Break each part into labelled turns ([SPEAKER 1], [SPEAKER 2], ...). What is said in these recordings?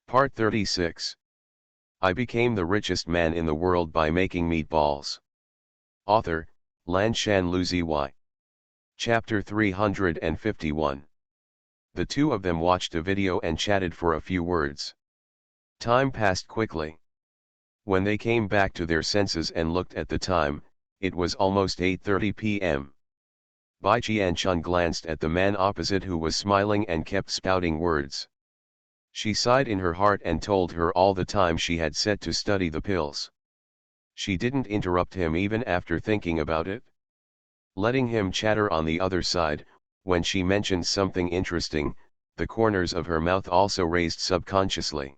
[SPEAKER 1] Part 36. I became the richest man in the world by making meatballs. Author, Lanshan Luzi Y. Chapter 351. The two of them watched a video and chatted for a few words. Time passed quickly. When they came back to their senses and looked at the time, it was almost 8:30 p.m. Bai Qianchun glanced at the man opposite who was smiling and kept spouting words. She sighed in her heart and told her all the time she had set to study the pills. She didn't interrupt him even after thinking about it. Letting him chatter on the other side, when she mentioned something interesting, the corners of her mouth also raised subconsciously.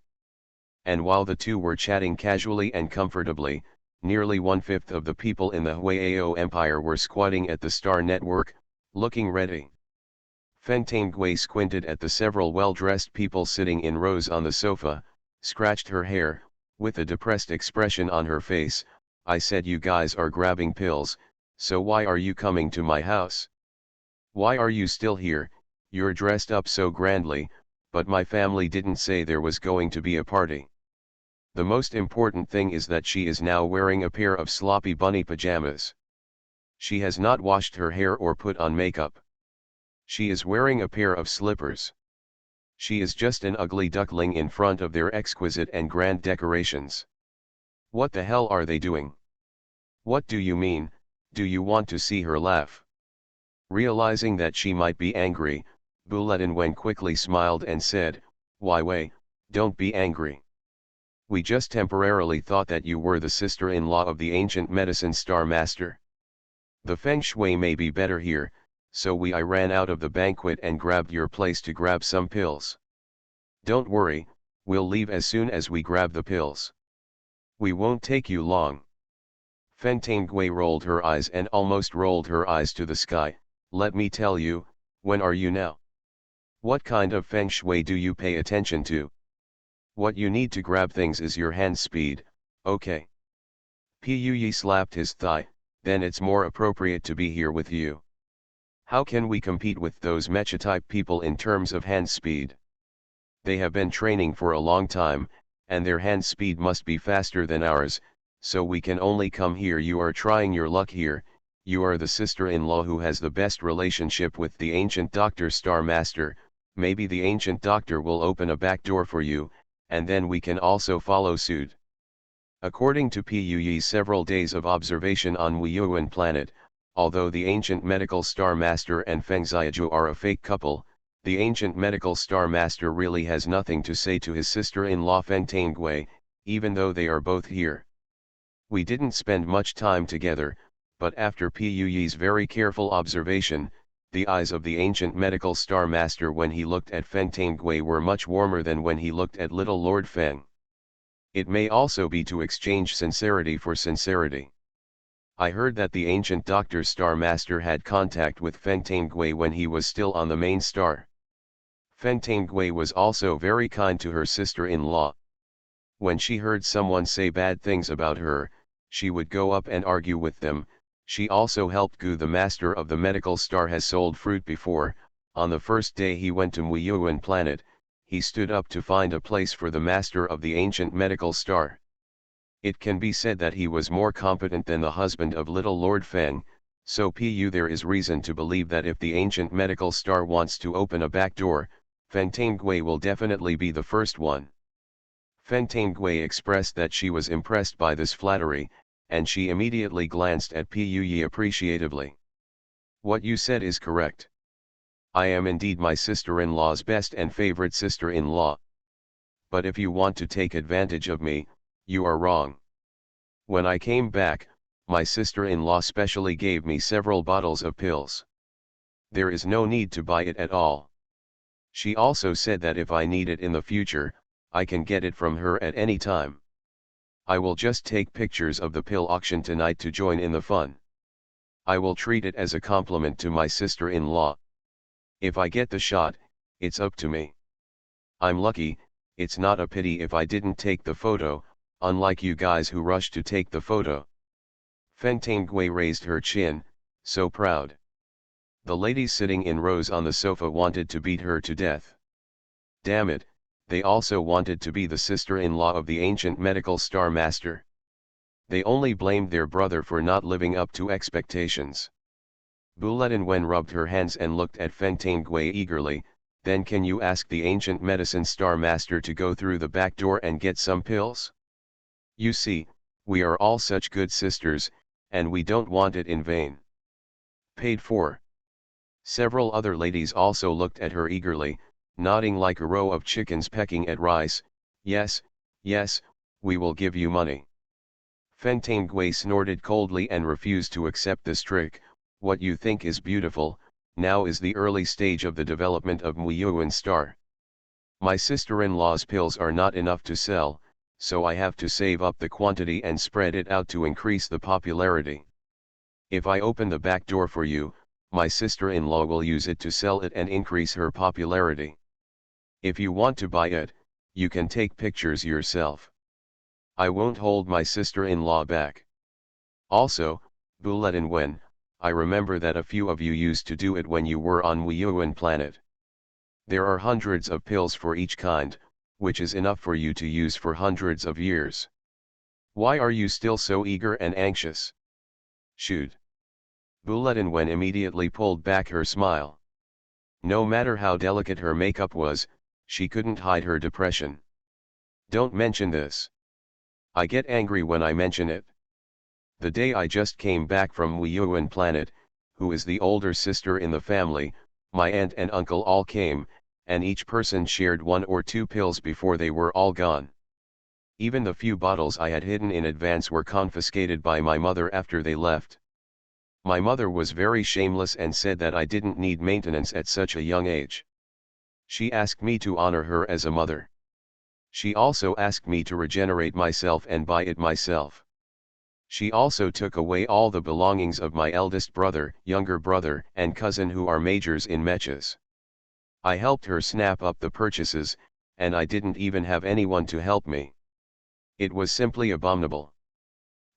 [SPEAKER 1] And while the two were chatting casually and comfortably, nearly 1/5 of the people in the Huayao Empire were squatting at the Star Network, looking ready. Feng Tanggui squinted at the several well-dressed people sitting in rows on the sofa, scratched her hair, with a depressed expression on her face. I said you guys are grabbing pills, so why are you coming to my house? Why are you still here? You're dressed up so grandly, but my family didn't say there was going to be a party. The most important thing is that she is now wearing a pair of sloppy bunny pajamas. She has not washed her hair or put on makeup. She is wearing a pair of slippers. She is just an ugly duckling in front of their exquisite and grand decorations. What the hell are they doing? What do you mean? Do you want to see her laugh? Realizing that she might be angry, Bulletin Wen quickly smiled and said, Why Wei, don't be angry. We just temporarily thought that you were the sister-in-law of the ancient medicine star master. The feng shui may be better here, so I ran out of the banquet and grabbed your place to grab some pills. Don't worry, we'll leave as soon as we grab the pills. We won't take you long. Feng Tanggui rolled her eyes and almost rolled her eyes to the sky. Let me tell you, when are you now? What kind of feng shui do you pay attention to? What you need to grab things is your hand speed, okay? Puyi slapped his thigh, then it's more appropriate to be here with you. How can we compete with those mecha-type people in terms of hand speed? They have been training for a long time, and their hand speed must be faster than ours, so we can only come here. You are trying your luck here. You are the sister-in-law who has the best relationship with the ancient Doctor Star Master. Maybe the ancient doctor will open a back door for you, and then we can also follow suit. According to Puyi's several days of observation on Weiyuan planet, although the ancient medical star master and Feng Xiaju are a fake couple, the ancient medical star master really has nothing to say to his sister-in-law Feng Tanggui, even though they are both here. We didn't spend much time together, but after Puyi's very careful observation, the eyes of the ancient medical star master when he looked at Feng Tanggui were much warmer than when he looked at little Lord Feng. It may also be to exchange sincerity for sincerity. I heard that the ancient Doctor Star Master had contact with Feng Tanggui when he was still on the main star. Feng Tanggui was also very kind to her sister-in-law. When she heard someone say bad things about her, she would go up and argue with them. She also helped Gu, the master of the medical star, has sold fruit before. On the first day he went to Weiyuan planet, he stood up to find a place for the master of the ancient medical star. It can be said that he was more competent than the husband of little Lord Feng, so there is reason to believe that if the ancient medical star wants to open a back door, Feng Tanggui will definitely be the first one. Feng Tanggui expressed that she was impressed by this flattery, and she immediately glanced at Puyi appreciatively. What you said is correct. I am indeed my sister-in-law's best and favorite sister-in-law. But if you want to take advantage of me, you are wrong. When I came back, my sister-in-law specially gave me several bottles of pills. There is no need to buy it at all. She also said that if I need it in the future, I can get it from her at any time. I will just take pictures of the pill auction tonight to join in the fun. I will treat it as a compliment to my sister-in-law. If I get the shot, it's up to me. I'm lucky. It's not a pity if I didn't take the photo, unlike you guys who rushed to take the photo. Feng Tanggui raised her chin, so proud. The ladies sitting in rows on the sofa wanted to beat her to death. Damn it, They also wanted to be the sister-in-law of the ancient medical star master. They only blamed their brother for not living up to expectations. Buletin Wen rubbed her hands and looked at Feng Tanggui eagerly. Then can you ask the ancient medicine star master to go through the back door and get some pills? You see, we are all such good sisters, and we don't want it in vain. Paid for. Several other ladies also looked at her eagerly, nodding like a row of chickens pecking at rice. Yes, yes, we will give you money. Feng Tanggui snorted coldly and refused to accept this trick. What you think is beautiful, now is the early stage of the development of Muyuan star. My sister-in-law's pills are not enough to sell, so I have to save up the quantity and spread it out to increase the popularity. If I open the back door for you, my sister-in-law will use it to sell it and increase her popularity. If you want to buy it, you can take pictures yourself. I won't hold my sister-in-law back. Also, Buletin Wen, I remember that a few of you used to do it when you were on Muyuan planet. There are hundreds of pills for each kind, which is enough for you to use for hundreds of years. Why are you still so eager and anxious? Shoot. Buletin Wen immediately pulled back her smile. No matter how delicate her makeup was, she couldn't hide her depression. Don't mention this. I get angry when I mention it. The day I just came back from Muyuan planet, who is the older sister in the family, my aunt and uncle all came, and each person shared 1 or 2 pills before they were all gone. Even the few bottles I had hidden in advance were confiscated by my mother after they left. My mother was very shameless and said that I didn't need maintenance at such a young age. She asked me to honor her as a mother. She also asked me to regenerate myself and buy it myself. She also took away all the belongings of my eldest brother, younger brother, and cousin who are majors in mechas. I helped her snap up the purchases, and I didn't even have anyone to help me. It was simply abominable.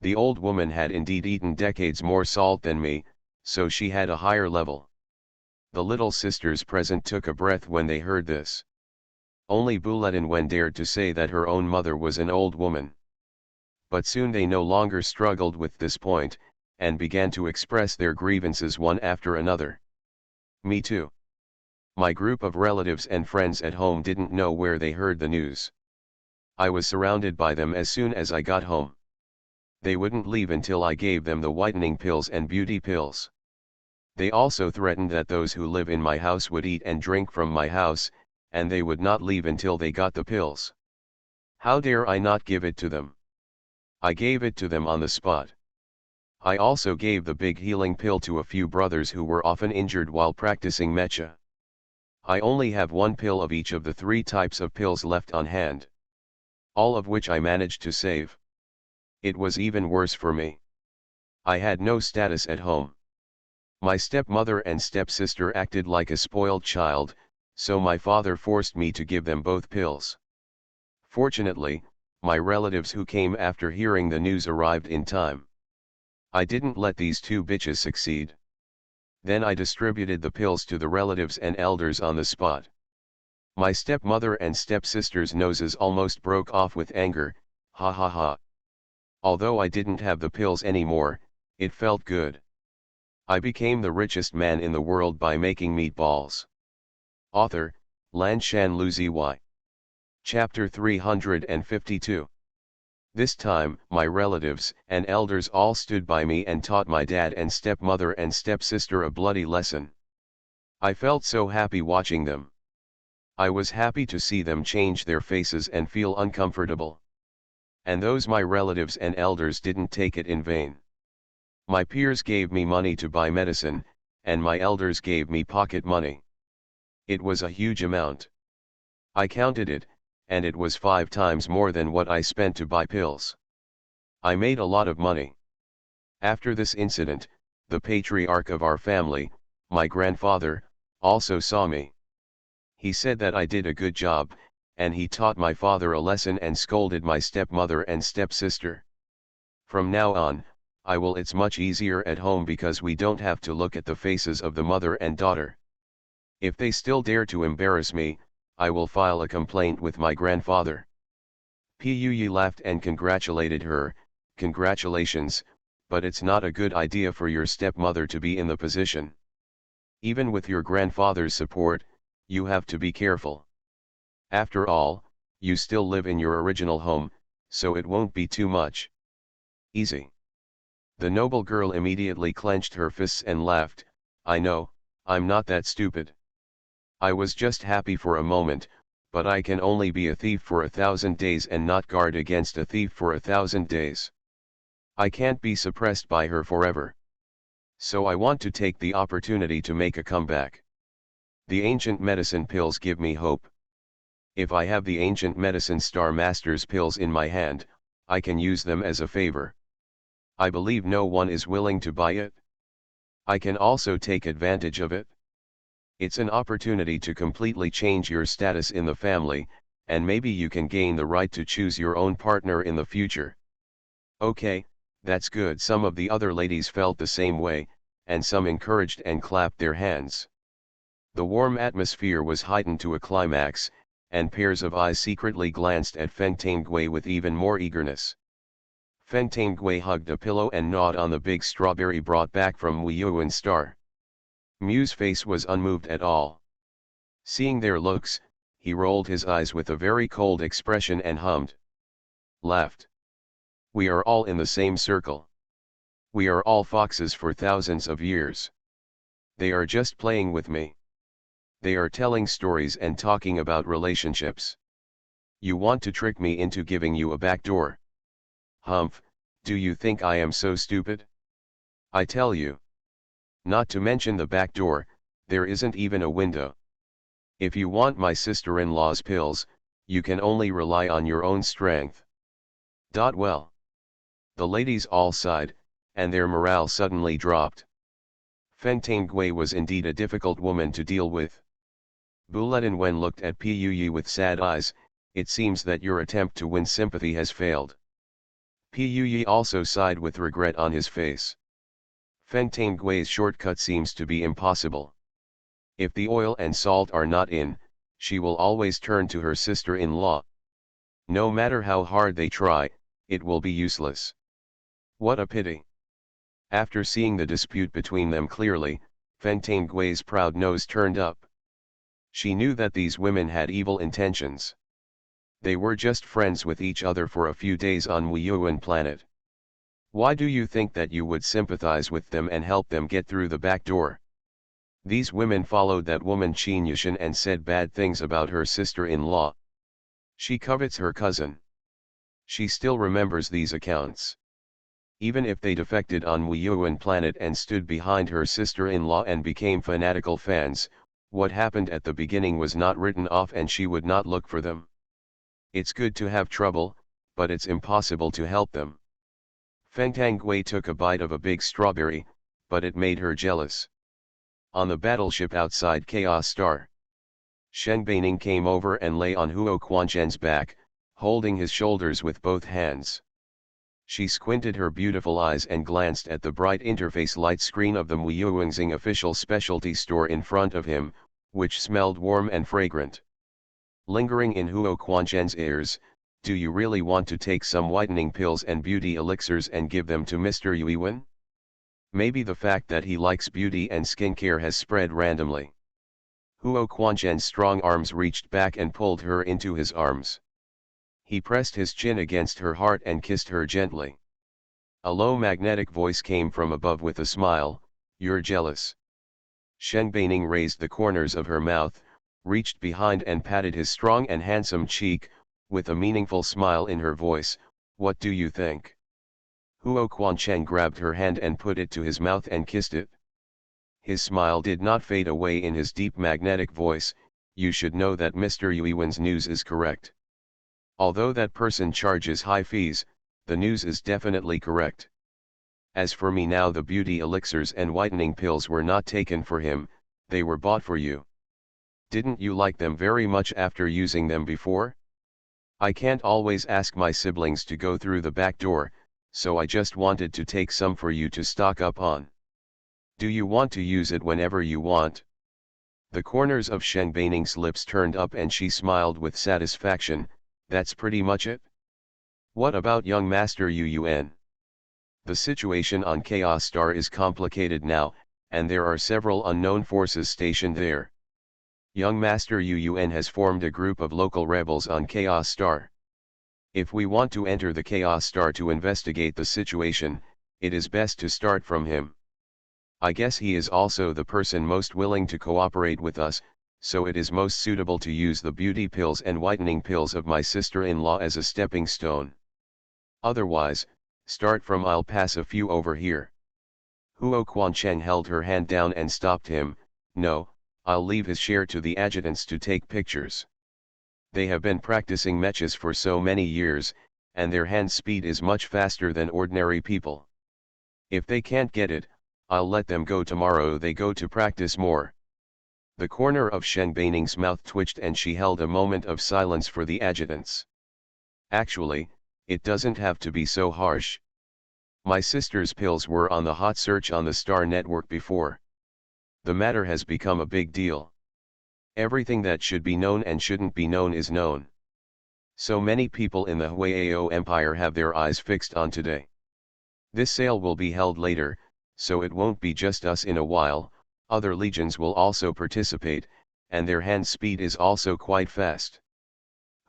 [SPEAKER 1] The old woman had indeed eaten decades more salt than me, so she had a higher level. The little sisters present took a breath when they heard this. Only Buletin Wen dared to say that her own mother was an old woman. But soon they no longer struggled with this point, and began to express their grievances one after another. Me too. My group of relatives and friends at home didn't know where they heard the news. I was surrounded by them as soon as I got home. They wouldn't leave until I gave them the whitening pills and beauty pills. They also threatened that those who live in my house would eat and drink from my house, and they would not leave until they got the pills. How dare I not give it to them? I gave it to them on the spot. I also gave the big healing pill to a few brothers who were often injured while practicing mecha. I only have 1 pill of each of the 3 types of pills left on hand. All of which I managed to save. It was even worse for me. I had no status at home. My stepmother and stepsister acted like a spoiled child, so my father forced me to give them both pills. Fortunately, my relatives who came after hearing the news arrived in time. I didn't let these 2 bitches succeed. Then I distributed the pills to the relatives and elders on the spot. My stepmother and stepsister's noses almost broke off with anger, ha ha ha. Although I didn't have the pills anymore, it felt good. I became the richest man in the world by making meatballs. Author, Lanshan Luzi. Chapter 352. This time, my relatives and elders all stood by me and taught my dad and stepmother and stepsister a bloody lesson. I felt so happy watching them. I was happy to see them change their faces and feel uncomfortable. And those my relatives and elders didn't take it in vain. My peers gave me money to buy medicine, and my elders gave me pocket money. It was a huge amount. I counted it, and it was 5 times more than what I spent to buy pills. I made a lot of money. After this incident, the patriarch of our family, my grandfather, also saw me. He said that I did a good job, and he taught my father a lesson and scolded my stepmother and stepsister. From now on, it's much easier at home because we don't have to look at the faces of the mother and daughter. If they still dare to embarrass me, I will file a complaint with my grandfather. Puyi laughed and congratulated her. Congratulations, but it's not a good idea for your stepmother to be in the position. Even with your grandfather's support, you have to be careful. After all, you still live in your original home, so it won't be too much. Easy. The noble girl immediately clenched her fists and laughed. I know, I'm not that stupid. I was just happy for a moment, but I can only be a thief for 1,000 days and not guard against a thief for 1,000 days. I can't be suppressed by her forever. So I want to take the opportunity to make a comeback. The ancient medicine pills give me hope. If I have the ancient medicine Star Master's pills in my hand, I can use them as a favor. I believe no one is willing to buy it. I can also take advantage of it. It's an opportunity to completely change your status in the family, and maybe you can gain the right to choose your own partner in the future. Okay, that's good. Some of the other ladies felt the same way, and some encouraged and clapped their hands. The warm atmosphere was heightened to a climax, and pairs of eyes secretly glanced at Feng Tanggui with even more eagerness. Feng Tanggui hugged a pillow and gnawed on the big strawberry brought back from Wu Yuan's star. Mu's face was unmoved at all. Seeing their looks, he rolled his eyes with a very cold expression and hummed. Laughed. We are all in the same circle. We are all foxes for thousands of years. They are just playing with me. They are telling stories and talking about relationships. You want to trick me into giving you a backdoor? Humph, do you think I am so stupid? I tell you. Not to mention the back door, there isn't even a window. If you want my sister-in-law's pills, you can only rely on your own strength. Well. The ladies all sighed, and their morale suddenly dropped. Feng Tanggui was indeed a difficult woman to deal with. Buletin Wen looked at Puyi with sad eyes. It seems that your attempt to win sympathy has failed. Puyi also sighed with regret on his face. Feng Tanggui's shortcut seems to be impossible. If the oil and salt are not in, she will always turn to her sister-in-law. No matter how hard they try, it will be useless. What a pity. After seeing the dispute between them clearly, Feng Tanggui's proud nose turned up. She knew that these women had evil intentions. They were just friends with each other for a few days on Wu Yuan planet. Why do you think that you would sympathize with them and help them get through the back door? These women followed that woman Qin Yushan and said bad things about her sister-in-law. She covets her cousin. She still remembers these accounts. Even if they defected on Wu Yuan planet and stood behind her sister-in-law and became fanatical fans, what happened at the beginning was not written off and she would not look for them. It's good to have trouble, but it's impossible to help them. Feng Tanggui took a bite of a big strawberry, but it made her jealous. On the battleship outside Chaos Star, Shen Baining came over and lay on Huo Quanzhen's back, holding his shoulders with both hands. She squinted her beautiful eyes and glanced at the bright interface light screen of the Muyuangxing official specialty store in front of him, which smelled warm and fragrant. Lingering in Huo Quanzhen's ears, do you really want to take some whitening pills and beauty elixirs and give them to Mr. Yuiwen? Maybe the fact that he likes beauty and skincare has spread randomly. Huo Quanzhen's strong arms reached back and pulled her into his arms. He pressed his chin against her heart and kissed her gently. A low magnetic voice came from above with a smile, "You're jealous." Shen Baining raised the corners of her mouth, reached behind and patted his strong and handsome cheek, with a meaningful smile in her voice, "What do you think?" Huo Quanzhen grabbed her hand and put it to his mouth and kissed it. His smile did not fade away in his deep magnetic voice, "You should know that Mr. Yuiwen's news is correct. Although that person charges high fees, the news is definitely correct. As for me now, the beauty elixirs and whitening pills were not taken for him, they were bought for you. Didn't you like them very much after using them before? I can't always ask my siblings to go through the back door, so I just wanted to take some for you to stock up on. Do you want to use it whenever you want?" The corners of Shengbeining's lips turned up and she smiled with satisfaction. That's pretty much it? What about young Master Yun? The situation on Chaos Star is complicated now, and there are several unknown forces stationed there. Young Master Yun has formed a group of local rebels on Chaos Star. If we want to enter the Chaos Star to investigate the situation, it is best to start from him. I guess he is also the person most willing to cooperate with us, so it is most suitable to use the beauty pills and whitening pills of my sister-in-law as a stepping stone. Otherwise, start from I'll pass a few over here. Huo Quancheng held her hand down and stopped him. No, I'll leave his share to the adjutants to take pictures. They have been practicing mechas for so many years, and their hand speed is much faster than ordinary people. If they can't get it, I'll let them go tomorrow. They go to practice more. The corner of Shengbeining's mouth twitched and she held a moment of silence for the adjutants. Actually, it doesn't have to be so harsh. My sister's pills were on the hot search on the Star Network before. The matter has become a big deal. Everything that should be known and shouldn't be known is known. So many people in the Huayao Empire have their eyes fixed on today. This sale will be held later, so it won't be just us in a while. Other legions will also participate, and their hand speed is also quite fast.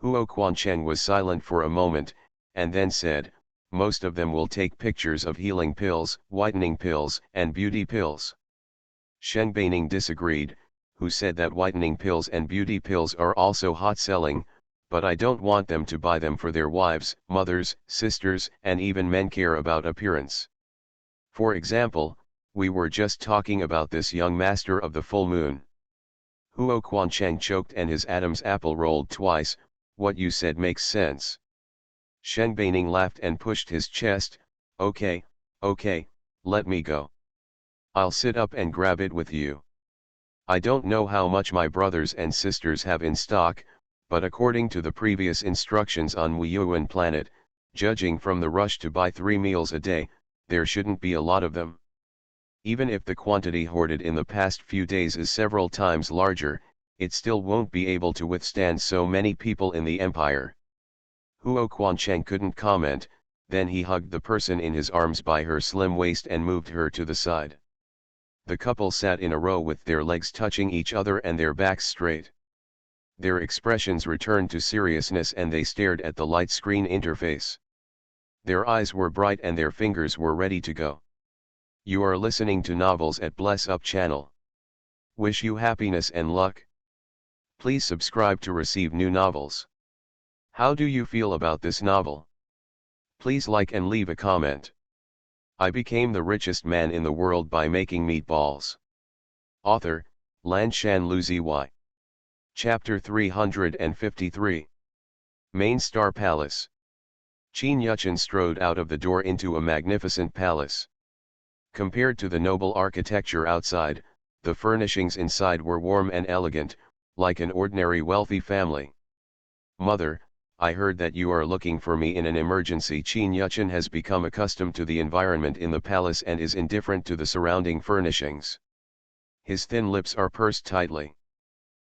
[SPEAKER 1] Huo Quancheng was silent for a moment, and then said, most of them will take pictures of healing pills, whitening pills, and beauty pills. Shengbeining disagreed, who said that whitening pills and beauty pills are also hot selling, but I don't want them to buy them for their wives, mothers, sisters, and even men care about appearance. For example, we were just talking about this young master of the full moon. Huo Quancheng choked and his Adam's apple rolled twice. What you said makes sense. Shengbeining laughed and pushed his chest. Okay, let me go. I'll sit up and grab it with you. I don't know how much my brothers and sisters have in stock, but according to the previous instructions on Wuyuan planet, judging from the rush to buy 3 meals a day, there shouldn't be a lot of them. Even if the quantity hoarded in the past few days is several times larger, it still won't be able to withstand so many people in the empire. Huo Quancheng couldn't comment, then he hugged the person in his arms by her slim waist and moved her to the side. The couple sat in a row with their legs touching each other and their backs straight. Their expressions returned to seriousness and they stared at the light screen interface. Their eyes were bright and their fingers were ready to go. You are listening to Novels at Bless Up channel. Wish you happiness and luck. Please subscribe to receive new novels. How do you feel about this novel? Please like and leave a comment. I became the richest man in the world by making meatballs. Author, Lanshan Luzi. Chapter 353. Main Star Palace. Qin Yuchen strode out of the door into a magnificent palace. Compared to the noble architecture outside, the furnishings inside were warm and elegant, like an ordinary wealthy family. Mother, I heard that you are looking for me in an emergency. Qin Yuchen has become accustomed to the environment in the palace and is indifferent to the surrounding furnishings. His thin lips are pursed tightly.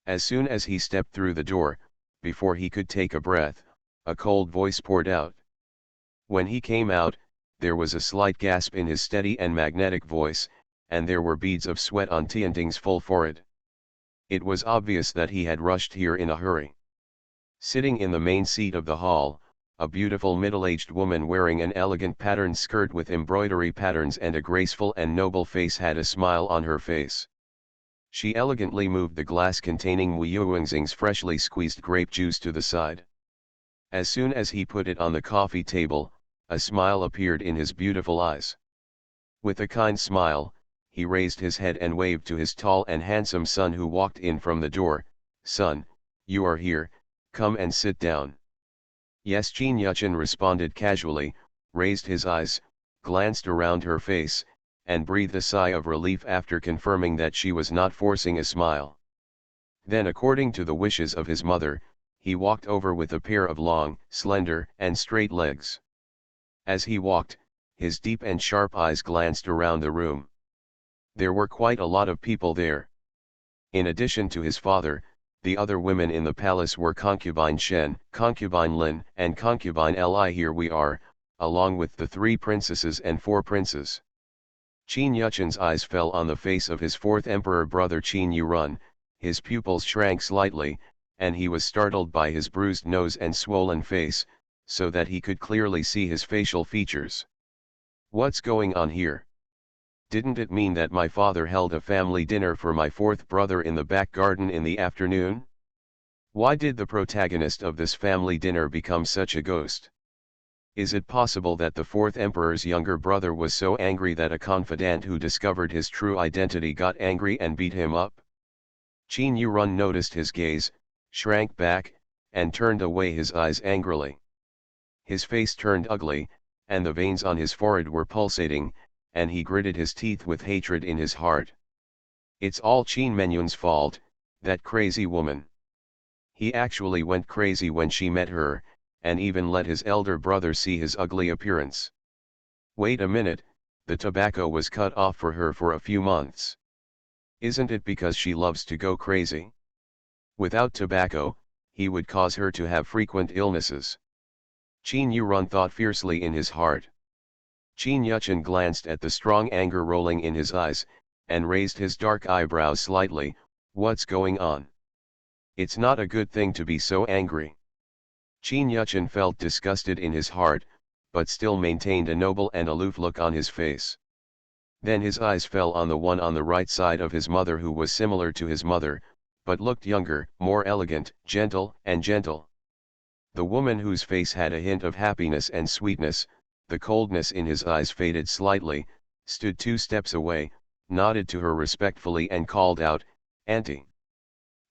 [SPEAKER 1] As soon as he stepped through the door, before he could take a breath, a cold voice poured out. When he came out, there was a slight gasp in his steady and magnetic voice, and there were beads of sweat on Tianting's full forehead. It was obvious that he had rushed here in a hurry. Sitting in the main seat of the hall, a beautiful middle-aged woman wearing an elegant patterned skirt with embroidery patterns and a graceful and noble face had a smile on her face. She elegantly moved the glass containing Wu Yuanxing's freshly squeezed grape juice to the side. As soon as he put it on the coffee table, a smile appeared in his beautiful eyes. With a kind smile, he raised his head and waved to his tall and handsome son who walked in from the door. Son, you are here, come and sit down. Yes, Qin Yuchen responded casually, raised his eyes, glanced around her face, and breathed a sigh of relief after confirming that she was not forcing a smile. Then, according to the wishes of his mother, he walked over with a pair of long, slender, and straight legs. As he walked, his deep and sharp eyes glanced around the room. There were quite a lot of people there. In addition to his father, the other women in the palace were concubine Shen, concubine Lin, and concubine Li. Here we are, along with the 3 princesses and 4 princes. Qin Yuchen's eyes fell on the face of his 4th emperor brother Qin Yurun, his pupils shrank slightly, and he was startled by his bruised nose and swollen face, so that he could clearly see his facial features. What's going on here? Didn't it mean that my father held a family dinner for my 4th brother in the back garden in the afternoon? Why did the protagonist of this family dinner become such a ghost? Is it possible that the 4th emperor's younger brother was so angry that a confidant who discovered his true identity got angry and beat him up? Qin Yurun noticed his gaze, shrank back, and turned away his eyes angrily. His face turned ugly, and the veins on his forehead were pulsating, and he gritted his teeth with hatred in his heart. It's all Qin Menyun's fault, that crazy woman. He actually went crazy when she met her, and even let his elder brother see his ugly appearance. Wait a minute, the tobacco was cut off for her for a few months. Isn't it because she loves to go crazy? Without tobacco, he would cause her to have frequent illnesses. Qin Yurun thought fiercely in his heart. Qin Yuchen glanced at the strong anger rolling in his eyes, and raised his dark eyebrows slightly. What's going on? It's not a good thing to be so angry. Qin Yuchen felt disgusted in his heart, but still maintained a noble and aloof look on his face. Then his eyes fell on the one on the right side of his mother, who was similar to his mother, but looked younger, more elegant, gentle. The woman whose face had a hint of happiness and sweetness, the coldness in his eyes faded slightly, stood 2 steps away, nodded to her respectfully and called out, "Auntie."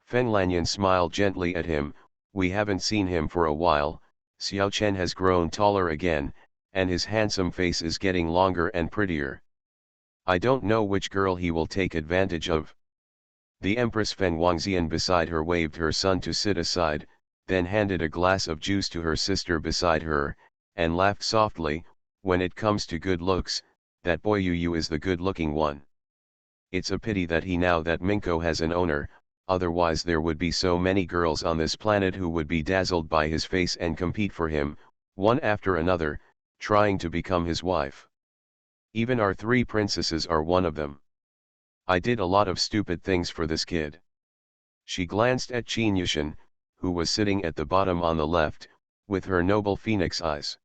[SPEAKER 1] Fen Lanyan smiled gently at him. We haven't seen him for a while. Xiao Chen has grown taller again, and his handsome face is getting longer and prettier. I don't know which girl he will take advantage of. The Empress Fen Wangxian beside her waved her son to sit aside, then handed a glass of juice to her sister beside her, and laughed softly. When it comes to good looks, that boy Yu is the good-looking one. It's a pity that now that Minko has an owner, otherwise there would be so many girls on this planet who would be dazzled by his face and compete for him, one after another, trying to become his wife. Even our 3 princesses are one of them. I did a lot of stupid things for this kid. She glanced at Qin Yuchen, who was sitting at the bottom on the left, with her noble phoenix eyes.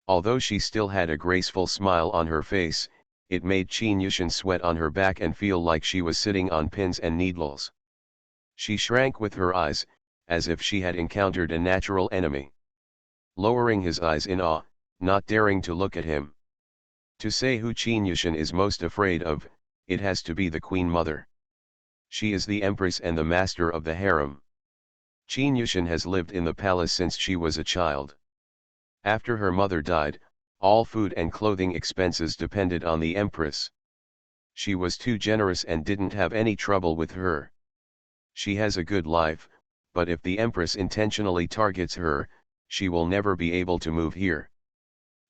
[SPEAKER 1] Although she still had a graceful smile on her face, it made Qin Yuchen sweat on her back and feel like she was sitting on pins and needles. She shrank with her eyes, as if she had encountered a natural enemy. Lowering his eyes in awe, not daring to look at him. To say who Qin Yuchen is most afraid of, it has to be the Queen Mother. She is the Empress and the master of the harem. Qin Yuchen has lived in the palace since she was a child. After her mother died, all food and clothing expenses depended on the Empress. She was too generous and didn't have any trouble with her. She has a good life, but if the Empress intentionally targets her, she will never be able to move here.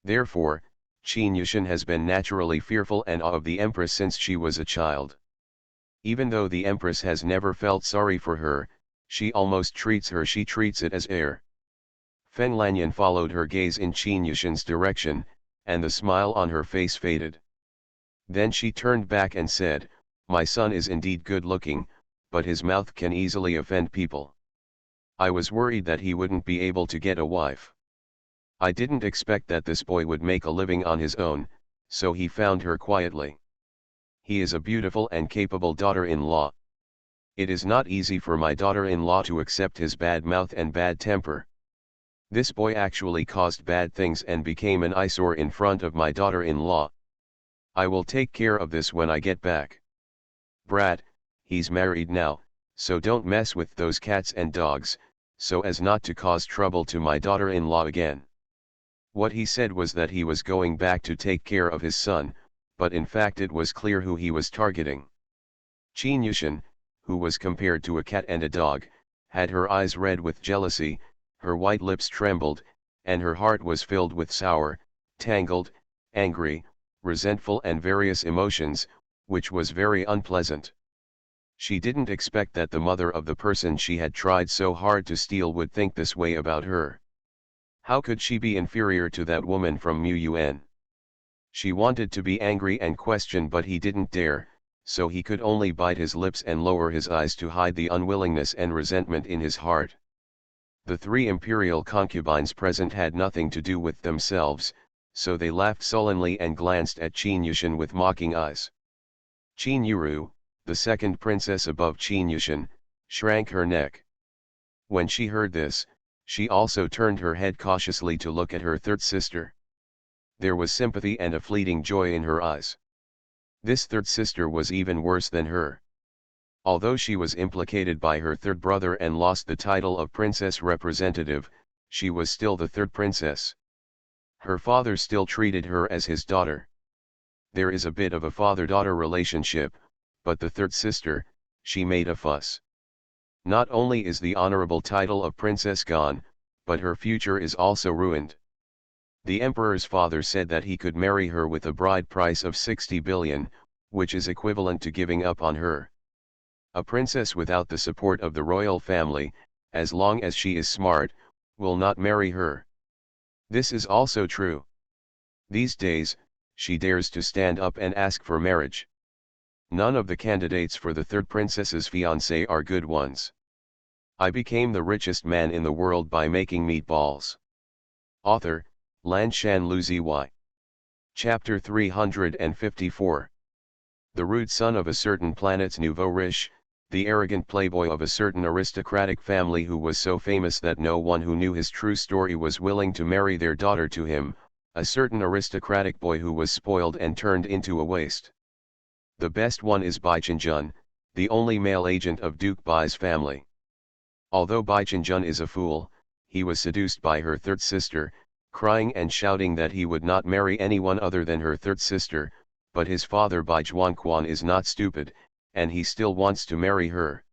[SPEAKER 1] Therefore, Qin Yuchen has been naturally fearful and awe of the Empress since she was a child. Even though the Empress has never felt sorry for her, she almost treats it as air. Fen Lanyan followed her gaze in Qin Yushen's direction, and the smile on her face faded. Then she turned back and said, "My son is indeed good-looking, but his mouth can easily offend people. I was worried that he wouldn't be able to get a wife. I didn't expect that this boy would make a living on his own, so he found her quietly. He is a beautiful and capable daughter-in-law. It is not easy for my daughter-in-law to accept his bad mouth and bad temper. This boy actually caused bad things and became an eyesore in front of my daughter-in-law. I will take care of this when I get back. Brat, he's married now, so don't mess with those cats and dogs, so as not to cause trouble to my daughter-in-law again." What he said was that he was going back to take care of his son, but in fact it was clear who he was targeting. Qin Yushen, who was compared to a cat and a dog, had her eyes red with jealousy, her white lips trembled, and her heart was filled with sour, tangled, angry, resentful and various emotions, which was very unpleasant. She didn't expect that the mother of the person she had tried so hard to steal would think this way about her. How could she be inferior to that woman from Mu-Un? She wanted to be angry and question, but he didn't dare, so he could only bite his lips and lower his eyes to hide the unwillingness and resentment in his heart. The three imperial concubines present had nothing to do with themselves, so they laughed sullenly and glanced at Qin Yushan with mocking eyes. Qin Yuru, the second princess above Qin Yushan, shrank her neck. When she heard this, she also turned her head cautiously to look at her third sister. There was sympathy and a fleeting joy in her eyes. This third sister was even worse than her. Although she was implicated by her third brother and lost the title of princess representative, she was still the third princess. Her father still treated her as his daughter. There is a bit of a father-daughter relationship, but the third sister, she made a fuss. Not only is the honorable title of princess gone, but her future is also ruined. The emperor's father said that he could marry her with a bride price of 60 billion, which is equivalent to giving up on her. A princess without the support of the royal family, as long as she is smart, will not marry her. This is also true. These days, she dares to stand up and ask for marriage. None of the candidates for the third princess's fiancé are good ones. I became the richest man in the world by making meatballs. Author, Lanshan Luzi. Chapter 354. The rude son of a certain planet's nouveau riche, the arrogant playboy of a certain aristocratic family who was so famous that no one who knew his true story was willing to marry their daughter to him, a certain aristocratic boy who was spoiled and turned into a waste. The best one is Bai Qianjun, the only male agent of Duke Bai's family. Although Bai Qianjun is a fool, he was seduced by her third sister, crying and shouting that he would not marry anyone other than her third sister, but his father Bai Zhuangquan is not stupid, and he still wants to marry her.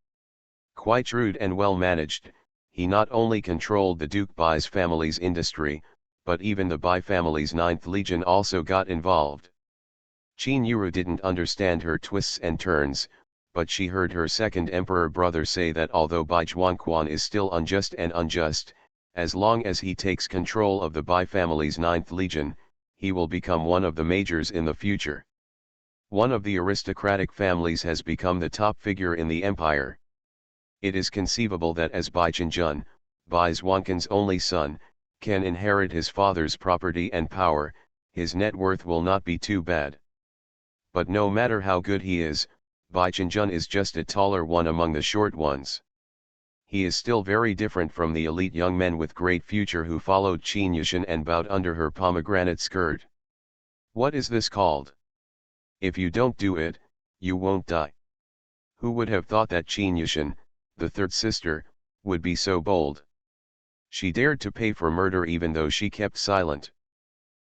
[SPEAKER 1] Quite shrewd and well managed, he not only controlled the Duke Bai's family's industry, but even the Bai family's 9th Legion also got involved. Qin Yuru didn't understand her twists and turns, but she heard her second emperor brother say that although Bai Zhuangquan is still unjust, as long as he takes control of the Bai family's 9th Legion, he will become one of the majors in the future. One of the aristocratic families has become the top figure in the empire. It is conceivable that as Bai Qianjun, Bai Zhuangquan's only son, can inherit his father's property and power, his net worth will not be too bad. But no matter how good he is, Bai Qianjun is just a taller one among the short ones. He is still very different from the elite young men with great future who followed Qin Yushan and bowed under her pomegranate skirt. What is this called? If you don't do it, you won't die. Who would have thought that Qin Yushan, the third sister, would be so bold? She dared to pay for murder even though she kept silent.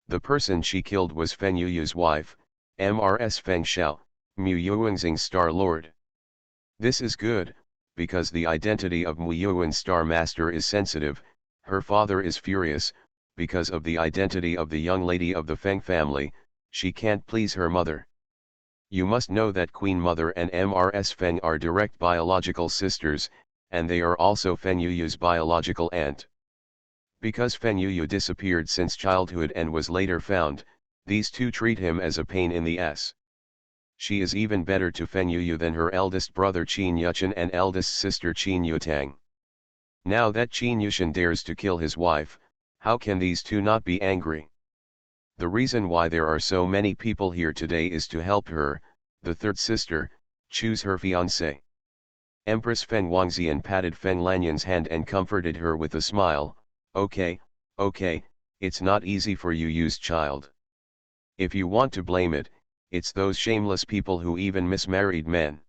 [SPEAKER 1] The person she killed was Feng Yuyu's wife, Mrs. Feng Xiao, Mu Yuanxing's Star Lord. This is good, because the identity of Mu Yuan's Star Master is sensitive. Her father is furious, because of the identity of the young lady of the Feng family, she can't please her mother. You must know that Queen Mother and Mrs. Feng are direct biological sisters, and they are also Feng Yuyu's biological aunt. Because Feng Yuyu disappeared since childhood and was later found, these two treat him as a pain in the ass. She is even better to Feng Yuyu than her eldest brother Qin Yuchen and eldest sister Qin Yutang. Now that Qin Yushan dares to kill his wife, how can these two not be angry? The reason why there are so many people here today is to help her, the third sister, choose her fiancé. Empress Feng Wangxian patted Feng Lanyan's hand and comforted her with a smile. Okay, it's not easy for you, used child. If you want to blame it, it's those shameless people who even miss married men.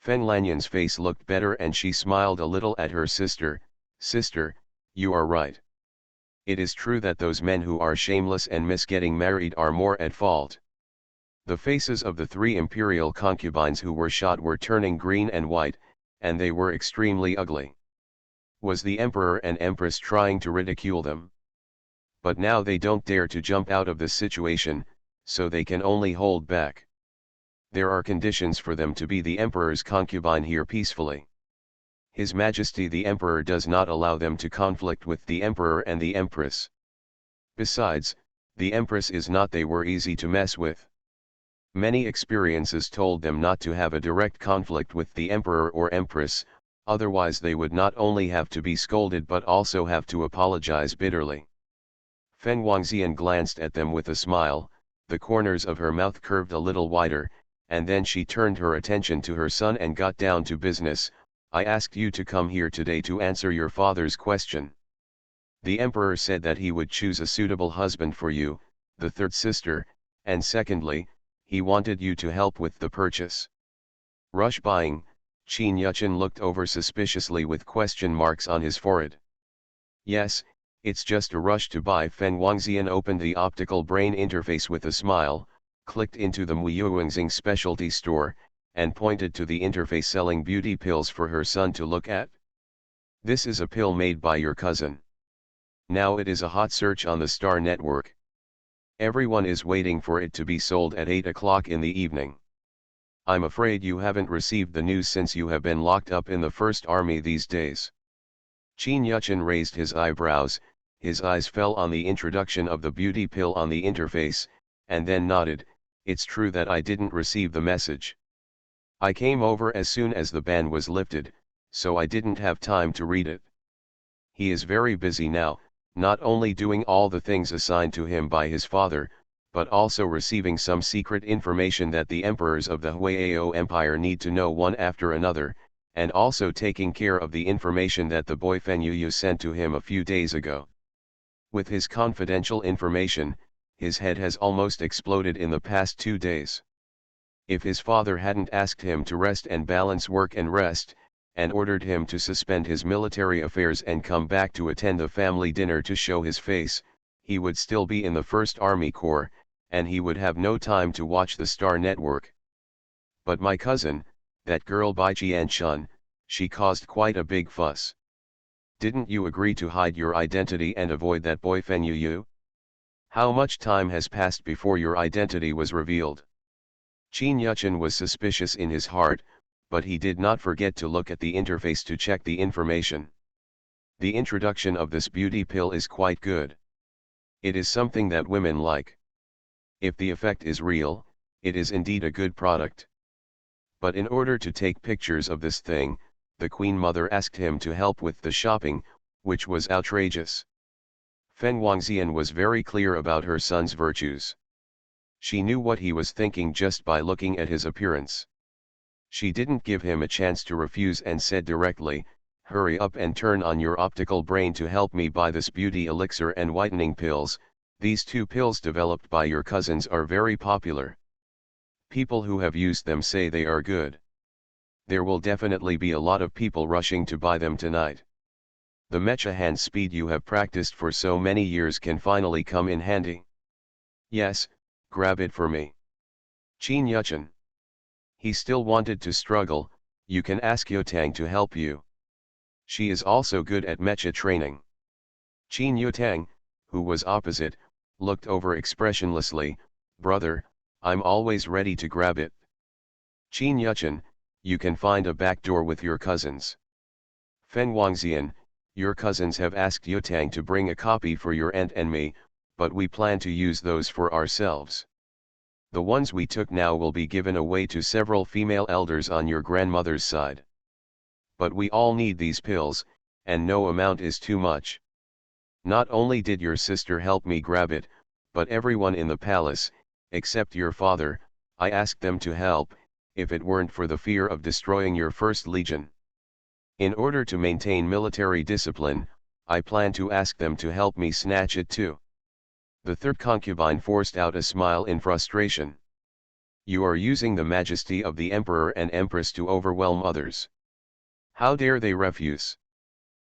[SPEAKER 1] Feng Lanyan's face looked better and she smiled a little at her sister. Sister, you are right. It is true that those men who are shameless and miss getting married are more at fault. The faces of the three imperial concubines who were shot were turning green and white, and they were extremely ugly. Was the emperor and empress trying to ridicule them? But now they don't dare to jump out of this situation, so they can only hold back. There are conditions for them to be the emperor's concubine here peacefully. His Majesty the Emperor does not allow them to conflict with the Emperor and the Empress. Besides, the Empress is not they were easy to mess with. Many experiences told them not to have a direct conflict with the Emperor or Empress, otherwise they would not only have to be scolded but also have to apologize bitterly. Fen Wangxian glanced at them with a smile, the corners of her mouth curved a little wider, and then she turned her attention to her son and got down to business. I asked you to come here today to answer your father's question. The Emperor said that he would choose a suitable husband for you, the third sister, and secondly, he wanted you to help with the purchase. Rush buying. Qin Yuchen looked over suspiciously with question marks on his forehead. Yes, it's just a rush to buy. Fen Wangxian opened the optical brain interface with a smile, clicked into the Muyuangxing specialty store, and pointed to the interface selling beauty pills for her son to look at. This is a pill made by your cousin. Now it is a hot search on the Star Network. Everyone is waiting for it to be sold at 8 o'clock in the evening. I'm afraid you haven't received the news since you have been locked up in the First Army these days. Qin Yuchen raised his eyebrows, his eyes fell on the introduction of the beauty pill on the interface, and then nodded. It's true that I didn't receive the message. I came over as soon as the ban was lifted, so I didn't have time to read it. He is very busy now, not only doing all the things assigned to him by his father, but also receiving some secret information that the emperors of the Huayao Empire need to know one after another, and also taking care of the information that the boy Fen Yuyu sent to him a few days ago. With his confidential information, his head has almost exploded in the past 2 days. If his father hadn't asked him to rest and balance work and rest, and ordered him to suspend his military affairs and come back to attend the family dinner to show his face, he would still be in the First Army Corps, and he would have no time to watch the Star Network. But my cousin, that girl Bai Qianshun, she caused quite a big fuss. Didn't you agree to hide your identity and avoid that boy Fen Yuyu? How much time has passed before your identity was revealed? Qin Yuchen was suspicious in his heart, but he did not forget to look at the interface to check the information. The introduction of this beauty pill is quite good. It is something that women like. If the effect is real, it is indeed a good product. But in order to take pictures of this thing, the Queen Mother asked him to help with the shopping, which was outrageous. Fen Wangxian was very clear about her son's virtues. She knew what he was thinking just by looking at his appearance. She didn't give him a chance to refuse and said directly, "Hurry up and turn on your optical brain to help me buy this beauty elixir and whitening pills. These 2 pills developed by your cousins are very popular. People who have used them say they are good. There will definitely be a lot of people rushing to buy them tonight. The mecha hand speed you have practiced for so many years can finally come in handy. Yes, grab it for me." Qin Yuchen. He still wanted to struggle. You can ask Yotang to help you. She is also good at mecha training. Qin Yotang, who was opposite, looked over expressionlessly. "Brother, I'm always ready to grab it." Qin Yuchen, you can find a back door with your cousins. Fen Wangxian, your cousins have asked Yotang to bring a copy for your aunt and me, but we plan to use those for ourselves. The ones we took now will be given away to several female elders on your grandmother's side. But we all need these pills, and no amount is too much. Not only did your sister help me grab it, but everyone in the palace, except your father, I asked them to help, if it weren't for the fear of destroying your first legion. In order to maintain military discipline, I plan to ask them to help me snatch it too. The third concubine forced out a smile in frustration. You are using the majesty of the emperor and empress to overwhelm others. How dare they refuse?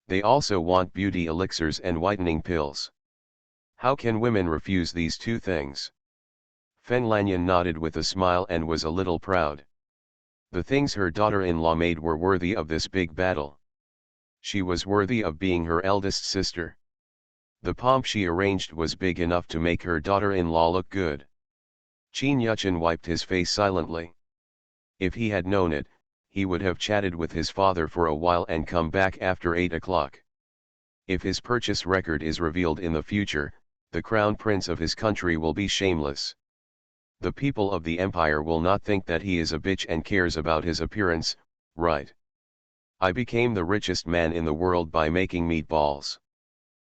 [SPEAKER 1] They also want beauty elixirs and whitening pills. How can women refuse these 2 things? Fen Lanyan nodded with a smile and was a little proud. The things her daughter-in-law made were worthy of this big battle. She was worthy of being her eldest sister. The pomp she arranged was big enough to make her daughter-in-law look good. Qin Yuchen wiped his face silently. If he had known it, he would have chatted with his father for a while and come back after 8 o'clock. If his purchase record is revealed in the future, the crown prince of his country will be shameless. The people of the empire will not think that he is a bitch and cares about his appearance, right? I became the richest man in the world by making meatballs.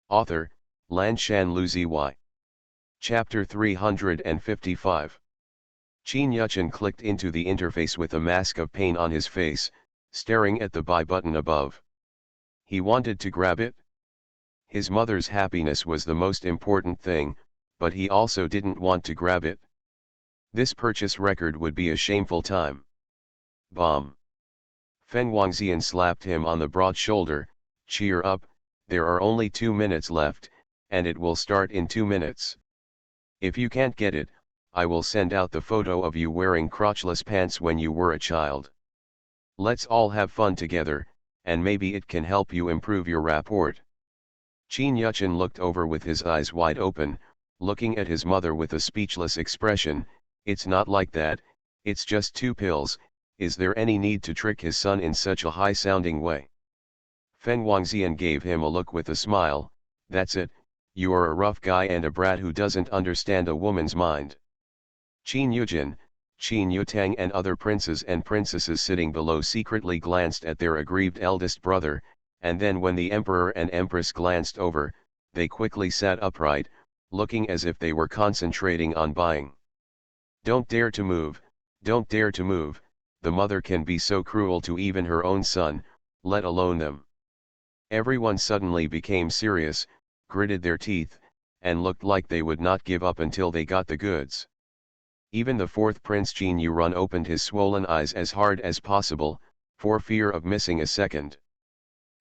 [SPEAKER 1] Author, Lanshan Luzi Y. Chapter 355. Qin Yuchen clicked into the interface with a mask of pain on his face, staring at the buy button above. He wanted to grab it. His mother's happiness was the most important thing, but he also didn't want to grab it. This purchase record would be a shameful time. Bomb. Fen Wangxian slapped him on the broad shoulder. Cheer up, there are only 2 minutes left, and it will start in 2 minutes. If you can't get it, I will send out the photo of you wearing crotchless pants when you were a child. Let's all have fun together, and maybe it can help you improve your rapport. Qin Yuchen looked over with his eyes wide open, looking at his mother with a speechless expression. It's not like that, it's just 2 pills, is there any need to trick his son in such a high-sounding way? Fen Wangxian gave him a look with a smile. That's it, you are a rough guy and a brat who doesn't understand a woman's mind. Qin Yujin, Qin Yutang and other princes and princesses sitting below secretly glanced at their aggrieved eldest brother, and then when the emperor and empress glanced over, they quickly sat upright, looking as if they were concentrating on buying. Don't dare to move, don't dare to move, the mother can be so cruel to even her own son, let alone them. Everyone suddenly became serious, gritted their teeth, and looked like they would not give up until they got the goods. Even the 4th Prince Qin Yurun opened his swollen eyes as hard as possible, for fear of missing a second.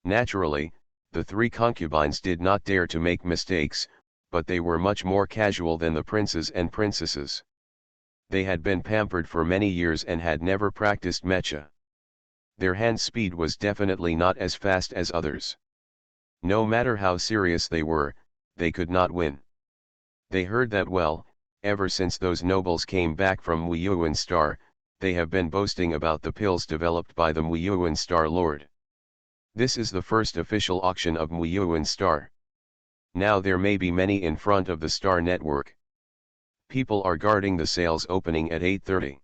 [SPEAKER 1] Naturally, the 3 concubines did not dare to make mistakes, but they were much more casual than the princes and princesses. They had been pampered for many years and had never practiced mecha. Their hand speed was definitely not as fast as others. No matter how serious they were, they could not win. They heard that well. Ever since those nobles came back from Wuyuan Star, they have been boasting about the pills developed by the Wuyuan Star Lord. This is the first official auction of Wuyuan Star. Now there may be many in front of the Star Network. People are guarding the sales opening at 8:30.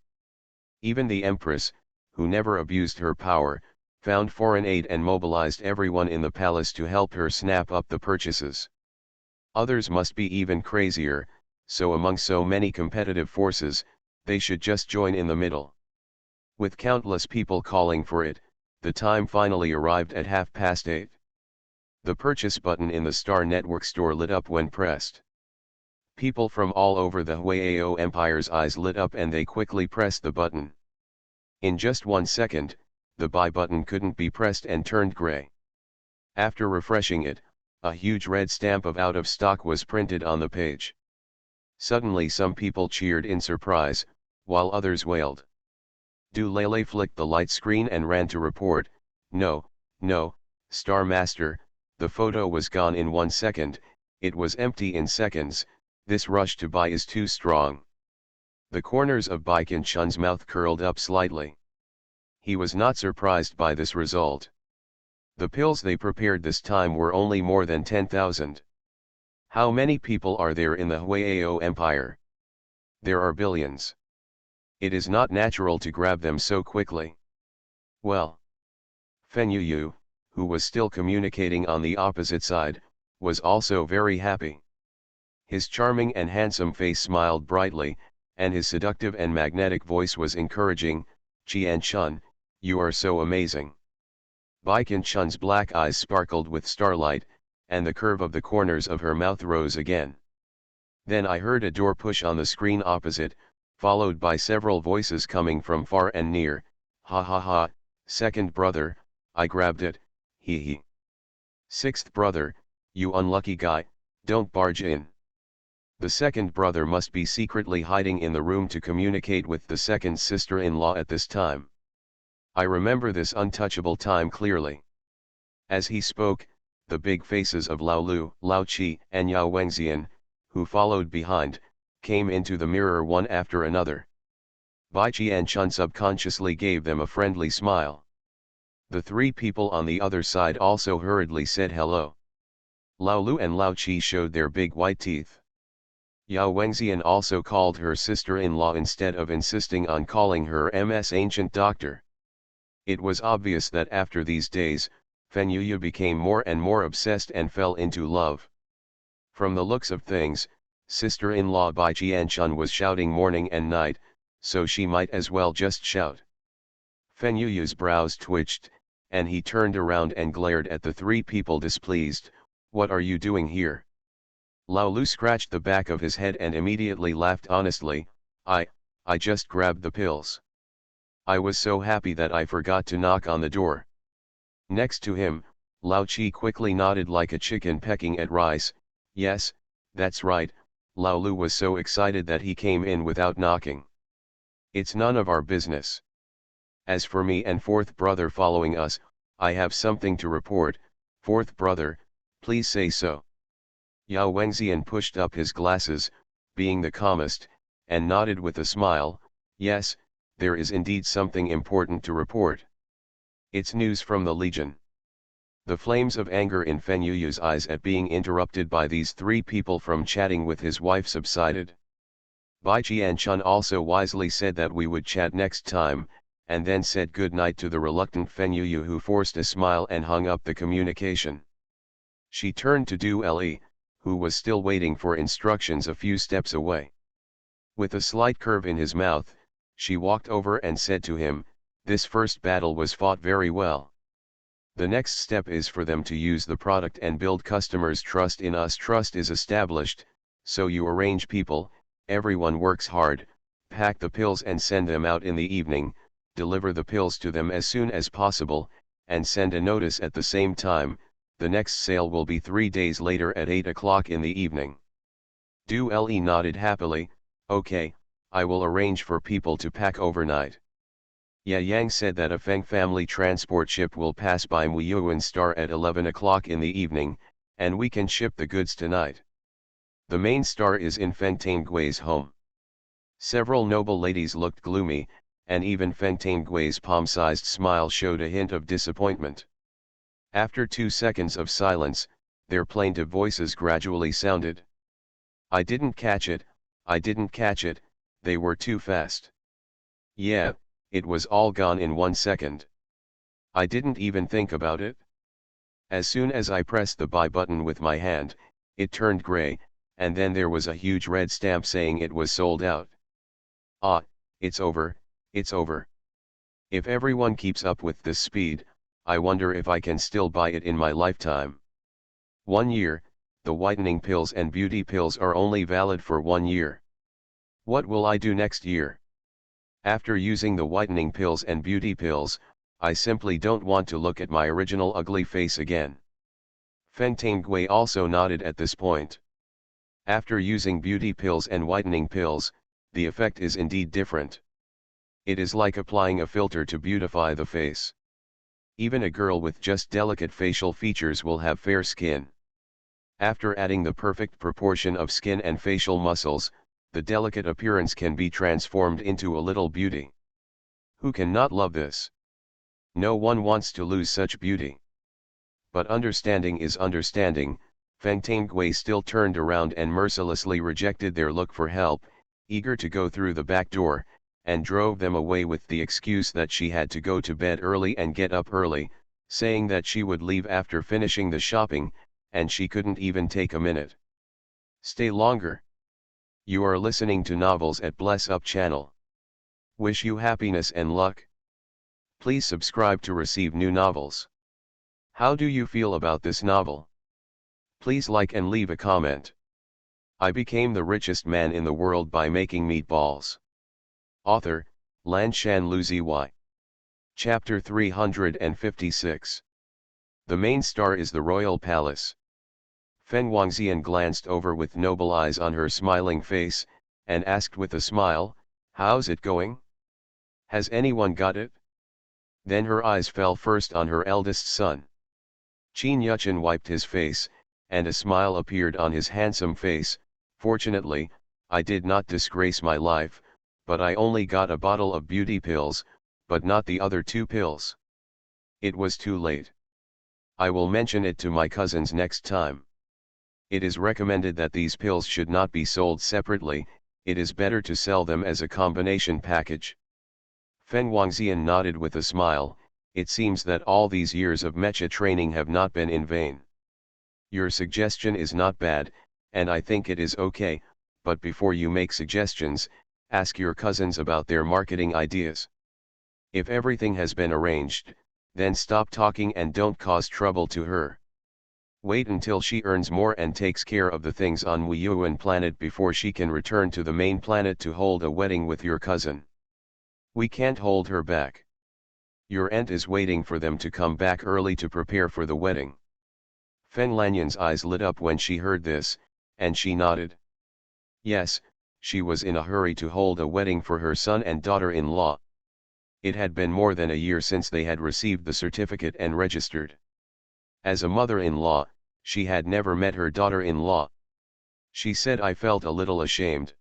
[SPEAKER 1] Even the Empress, who never abused her power, found foreign aid and mobilized everyone in the palace to help her snap up the purchases. Others must be even crazier, so among so many competitive forces, they should just join in the middle. With countless people calling for it, the time finally arrived at 8:30. The purchase button in the Star Network store lit up when pressed. People from all over the Huayao Empire's eyes lit up and they quickly pressed the button. In just 1 second, the buy button couldn't be pressed and turned gray. After refreshing it, a huge red stamp of out of stock was printed on the page. Suddenly some people cheered in surprise, while others wailed. Du Lele flicked the light screen and ran to report, no, Star Master, the photo was gone in 1 second, it was empty in seconds, this rush to buy is too strong. The corners of Baikin Chun's mouth curled up slightly. He was not surprised by this result. The pills they prepared this time were only more than 10,000. How many people are there in the Huayao Empire? There are billions. It is not natural to grab them so quickly. Well. Fen Yuyu, who was still communicating on the opposite side, was also very happy. His charming and handsome face smiled brightly, and his seductive and magnetic voice was encouraging. Qian Chun, you are so amazing. Baikin Chun's black eyes sparkled with starlight, and the curve of the corners of her mouth rose again. Then I heard a door push on the screen opposite, followed by several voices coming from far and near. Ha ha ha, 2nd brother, I grabbed it, hee hee. 6th brother, you unlucky guy, don't barge in. The 2nd brother must be secretly hiding in the room to communicate with the 2nd sister-in-law at this time. I remember this untouchable time clearly. As he spoke, the big faces of Lao Lu, Lao Qi, and Yao Wengxian, who followed behind, came into the mirror one after another. Bai Qianchun subconsciously gave them a friendly smile. The three people on the other side also hurriedly said hello. Lao Lu and Lao Qi showed their big white teeth. Yao Wengxian also called her sister-in-law instead of insisting on calling her Ms. Ancient Doctor. It was obvious that after these days, Fen Yuyu became more and more obsessed and fell into love. From the looks of things, sister-in-law Bai Qianchun was shouting morning and night, so she might as well just shout. Fen Yuyu's brows twitched, and he turned around and glared at the three people displeased. "What are you doing here?" Lao Lu scratched the back of his head and immediately laughed honestly. I just grabbed the pills. I was so happy that I forgot to knock on the door." Next to him, Lao Qi quickly nodded like a chicken pecking at rice. "Yes, that's right." Lao Lu was so excited that he came in without knocking. "It's none of our business. As for me and fourth brother following us, I have something to report." "Fourth brother, please say so." Yao Wengxian pushed up his glasses, being the calmest, and nodded with a smile. "Yes, there is indeed something important to report. It's news from the Legion." The flames of anger in Fen Yuyu's eyes at being interrupted by these three people from chatting with his wife subsided. Bai Qianchun also wisely said that we would chat next time, and then said good night to the reluctant Fen Yuyu, who forced a smile and hung up the communication. She turned to Du Le, who was still waiting for instructions a few steps away. With a slight curve in his mouth, she walked over and said to him, "This first battle was fought very well. The next step is for them to use the product and build customers' trust in us. Trust is established, so you arrange people, everyone works hard, pack the pills and send them out in the evening, deliver the pills to them as soon as possible, and send a notice at the same time. The next sale will be 3 days later at 8 o'clock in the evening." Du Le nodded happily. "Okay, I will arrange for people to pack overnight." Ye Yang said that a Feng family transport ship will pass by Muyuan Star at 11 o'clock in the evening, and we can ship the goods tonight. The main star is in Feng Tangui's home. Several noble ladies looked gloomy, and even Feng Tangui's palm-sized smile showed a hint of disappointment. After 2 seconds of silence, their plaintive voices gradually sounded. "I didn't catch it, I didn't catch it, they were too fast. Yeah, it was all gone in 1 second. I didn't even think about it. As soon as I pressed the buy button with my hand, it turned gray, and then there was a huge red stamp saying it was sold out. Ah, it's over, it's over. If everyone keeps up with this speed, I wonder if I can still buy it in my lifetime. 1 year, the whitening pills and beauty pills are only valid for 1 year. What will I do next year? After using the whitening pills and beauty pills, I simply don't want to look at my original ugly face again." Feng Tanggui also nodded at this point. After using beauty pills and whitening pills, the effect is indeed different. It is like applying a filter to beautify the face. Even a girl with just delicate facial features will have fair skin. After adding the perfect proportion of skin and facial muscles, the delicate appearance can be transformed into a little beauty. Who can not love this? No one wants to lose such beauty. But understanding is understanding. Feng Tanggui still turned around and mercilessly rejected their look for help, eager to go through the back door, and drove them away with the excuse that she had to go to bed early and get up early, saying that she would leave after finishing the shopping, and she couldn't even take a minute. Stay longer. You are listening to Novels at Bless Up channel. Wish you happiness and luck. Please subscribe to receive new novels. How do you feel about this novel? Please like and leave a comment. I became the richest man in the world by making meatballs. Author, Lanshan Luzi. Chapter 356. The main star is the royal palace. Feng Wangxian glanced over with noble eyes on her smiling face, and asked with a smile, "How's it going? Has anyone got it?" Then her eyes fell first on her eldest son. Qin Yuchen wiped his face, and a smile appeared on his handsome face. "Fortunately, I did not disgrace my life, But I only got a bottle of beauty pills, but not the other 2 pills. It was too late. I will mention it to my cousins next time. It is recommended that these pills should not be sold separately, it is better to sell them as a combination package. Fen Wangxian nodded with a smile. It seems that all these years of mecha training have not been in vain. Your suggestion is not bad, and I think it is okay, but before you make suggestions, ask your cousins about their marketing ideas. If everything has been arranged, then stop talking and don't cause trouble to her. Wait until she earns more and takes care of the things on Wuyuan planet before she can return to the main planet to hold a wedding with your cousin. We can't hold her back. Your aunt is waiting for them to come back early to prepare for the wedding. Fen Lanyan's eyes lit up when she heard this, and she nodded. Yes, she was in a hurry to hold a wedding for her son and daughter-in-law. It had been more than a year since they had received the certificate and registered. As a mother-in-law, she had never met her daughter-in-law. She said, I felt a little ashamed.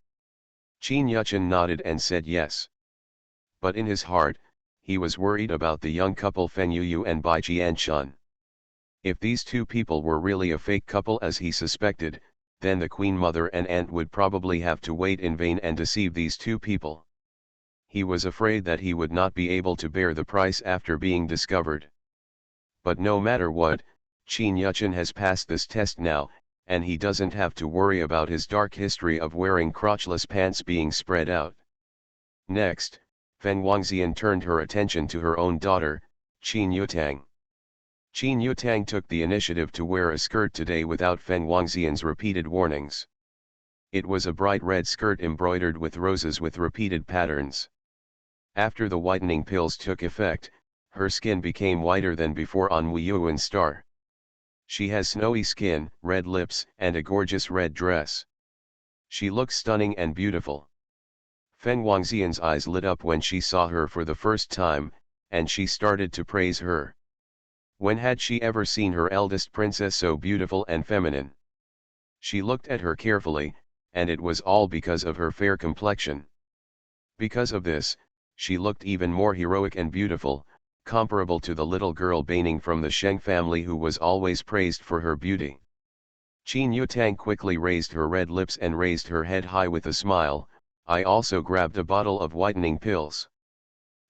[SPEAKER 1] Qin Yuchen nodded and said yes. But in his heart, he was worried about the young couple Fen Yuyu and Bai Qianshun. If these 2 people were really a fake couple as he suspected, then the queen mother and aunt would probably have to wait in vain and deceive these 2 people. He was afraid that he would not be able to bear the price after being discovered. But no matter what, Qin Yuchen has passed this test now, and he doesn't have to worry about his dark history of wearing crotchless pants being spread out. Next, Fen Wangxian turned her attention to her own daughter, Qin Yutang. Qin Yutang took the initiative to wear a skirt today without Fen Wangxian's repeated warnings. It was a bright red skirt embroidered with roses with repeated patterns. After the whitening pills took effect, her skin became whiter than before on Wuyuan Star. She has snowy skin, red lips, and a gorgeous red dress. She looks stunning and beautiful. Fen Wangxian's eyes lit up when she saw her for the first time, and she started to praise her. When had she ever seen her eldest princess so beautiful and feminine? She looked at her carefully, and it was all because of her fair complexion. Because of this, she looked even more heroic and beautiful, comparable to the little girl Baining from the Sheng family who was always praised for her beauty. Qin Yutang quickly raised her red lips and raised her head high with a smile. I also grabbed a bottle of whitening pills.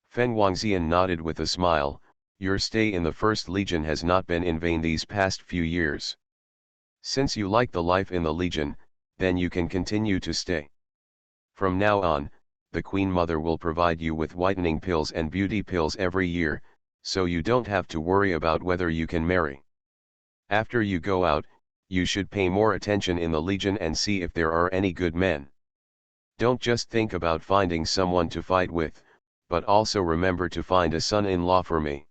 [SPEAKER 1] Fen Wangxian nodded with a smile. Your stay in the First Legion has not been in vain these past few years. Since you like the life in the Legion, then you can continue to stay. From now on, the Queen Mother will provide you with whitening pills and beauty pills every year, so you don't have to worry about whether you can marry. After you go out, you should pay more attention in the Legion and see if there are any good men. Don't just think about finding someone to fight with, but also remember to find a son-in-law for me.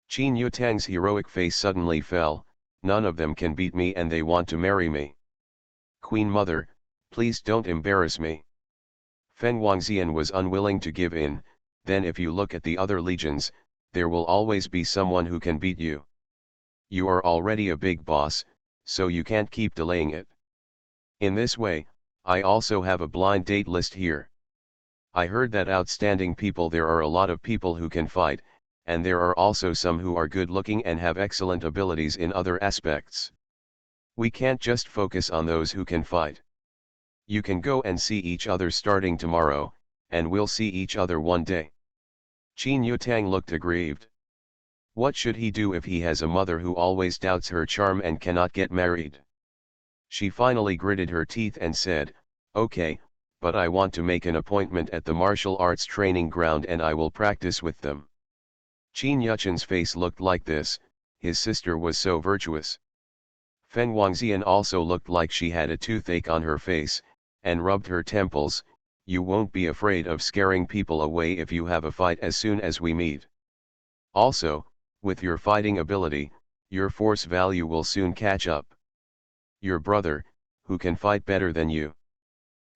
[SPEAKER 1] Qin Yutang's heroic face suddenly fell. None of them can beat me and they want to marry me. Queen Mother, please don't embarrass me. Fen Wangxian was unwilling to give in. Then if you look at the other legions, there will always be someone who can beat you. You are already a big boss, so you can't keep delaying it. In this way, I also have a blind date list here. I heard that outstanding people there are a lot of people who can fight, and there are also some who are good looking and have excellent abilities in other aspects. We can't just focus on those who can fight. You can go and see each other starting tomorrow, and we'll see each other one day. Qin Yutang looked aggrieved. What should he do if he has a mother who always doubts her charm and cannot get married? She finally gritted her teeth and said, okay, but I want to make an appointment at the martial arts training ground and I will practice with them. Qin Yuchen's face looked like this, his sister was so virtuous. Fen Wangxian also looked like she had a toothache on her face, and rubbed her temples. You won't be afraid of scaring people away if you have a fight as soon as we meet. Also, with your fighting ability, your force value will soon catch up. Your brother, who can fight better than you?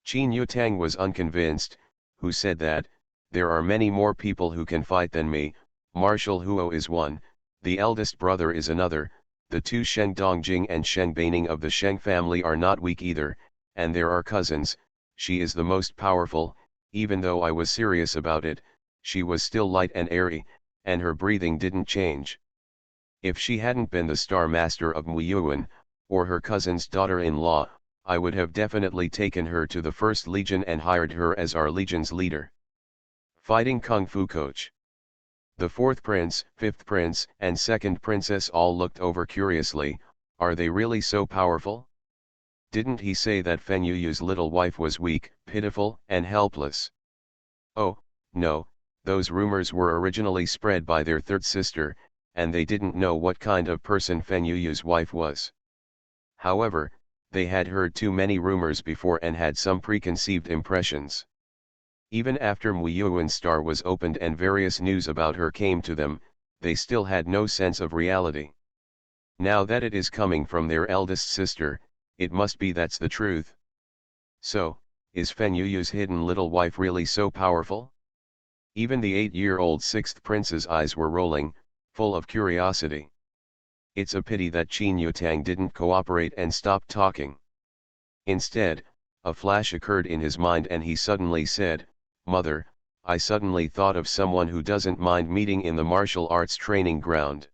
[SPEAKER 1] Qin Yutang was unconvinced. Who said that? There are many more people who can fight than me. Marshal Huo is one, the eldest brother is another, the 2 Sheng Dongjing and Sheng Baining of the Sheng family are not weak either, and there are cousins. She is the most powerful, Even though I was serious about it, she was still light and airy, and her breathing didn't change. If she hadn't been the Star Master of Muyuan, or her cousin's daughter-in-law, I would have definitely taken her to the First Legion and hired her as our legion's leader. Fighting Kung Fu Coach. The fourth prince, fifth prince, and second princess all looked over curiously. Are they really so powerful? Didn't he say that Fen Yuyu's little wife was weak, pitiful, and helpless? Oh, no, those rumors were originally spread by their third sister, and they didn't know what kind of person Fen Yuyu's wife was. However, they had heard too many rumors before and had some preconceived impressions. Even after Muyuan's star was opened and various news about her came to them, they still had no sense of reality. Now that it is coming from their eldest sister, it must be that's the truth. So, is Fen Yuyu's hidden little wife really so powerful? Even the 8-year-old sixth prince's eyes were rolling, full of curiosity. It's a pity that Qin Yutang didn't cooperate and stop talking. Instead, a flash occurred in his mind and he suddenly said, "Mother, I suddenly thought of someone who doesn't mind meeting in the martial arts training ground.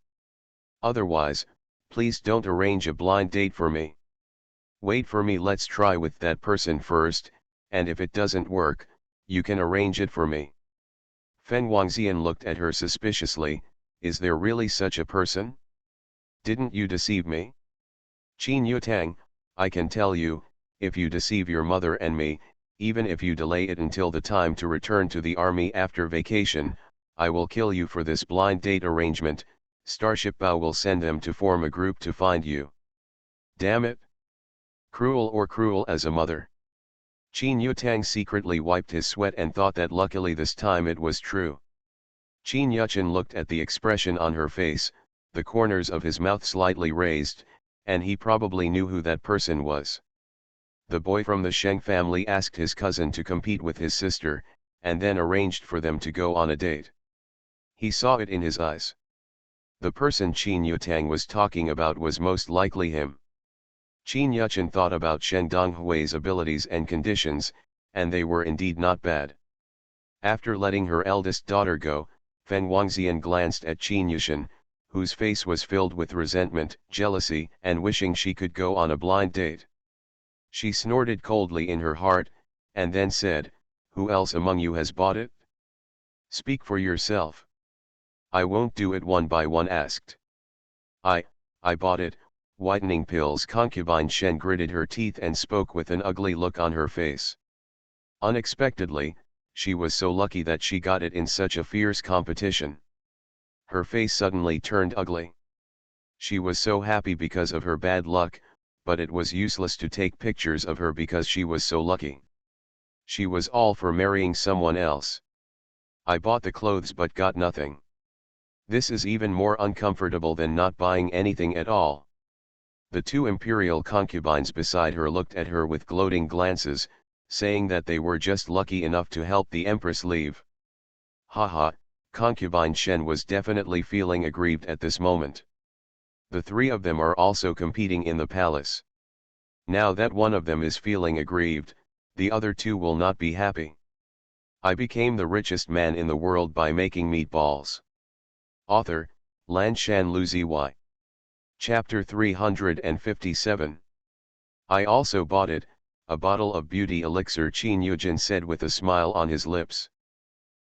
[SPEAKER 1] Otherwise, please don't arrange a blind date for me. Wait for me, let's try with that person first, and if it doesn't work, you can arrange it for me." Fen Wangxian looked at her suspiciously. Is there really such a person? Didn't you deceive me? Qin Yutang, I can tell you, if you deceive your mother and me, even if you delay it until the time to return to the army after vacation, I will kill you for this blind date arrangement. Starship Bao will send them to form a group to find you. Damn it! Cruel as a mother. Qin Yutang secretly wiped his sweat and thought that luckily this time it was true. Qin Yuchen looked at the expression on her face, the corners of his mouth slightly raised, and he probably knew who that person was. The boy from the Sheng family asked his cousin to compete with his sister, and then arranged for them to go on a date. He saw it in his eyes. The person Qin Yutang was talking about was most likely him. Qin Yuchen thought about Shen Donghui's abilities and conditions, and they were indeed not bad. After letting her eldest daughter go, Fen Wangxian glanced at Qin Yushen, whose face was filled with resentment, jealousy, and wishing she could go on a blind date. She snorted coldly in her heart, and then said, "Who else among you has bought it? Speak for yourself." "I won't do it," one by one asked. I bought it." Whitening pills concubine Shen gritted her teeth and spoke with an ugly look on her face. Unexpectedly, she was so lucky that she got it in such a fierce competition. Her face suddenly turned ugly. She was so happy because of her bad luck, but it was useless to take pictures of her because she was so lucky. She was all for marrying someone else. "I bought the clothes but got nothing. This is even more uncomfortable than not buying anything at all." The two imperial concubines beside her looked at her with gloating glances, saying that they were just lucky enough to help the empress leave. Haha, concubine Shen was definitely feeling aggrieved at this moment. The three of them are also competing in the palace. Now that one of them is feeling aggrieved, the other two will not be happy. I became the richest man in the world by making meatballs. Author, Lanshan Luziy. Chapter 357. I also bought it, a bottle of beauty elixir, Qin Yujin said with a smile on his lips.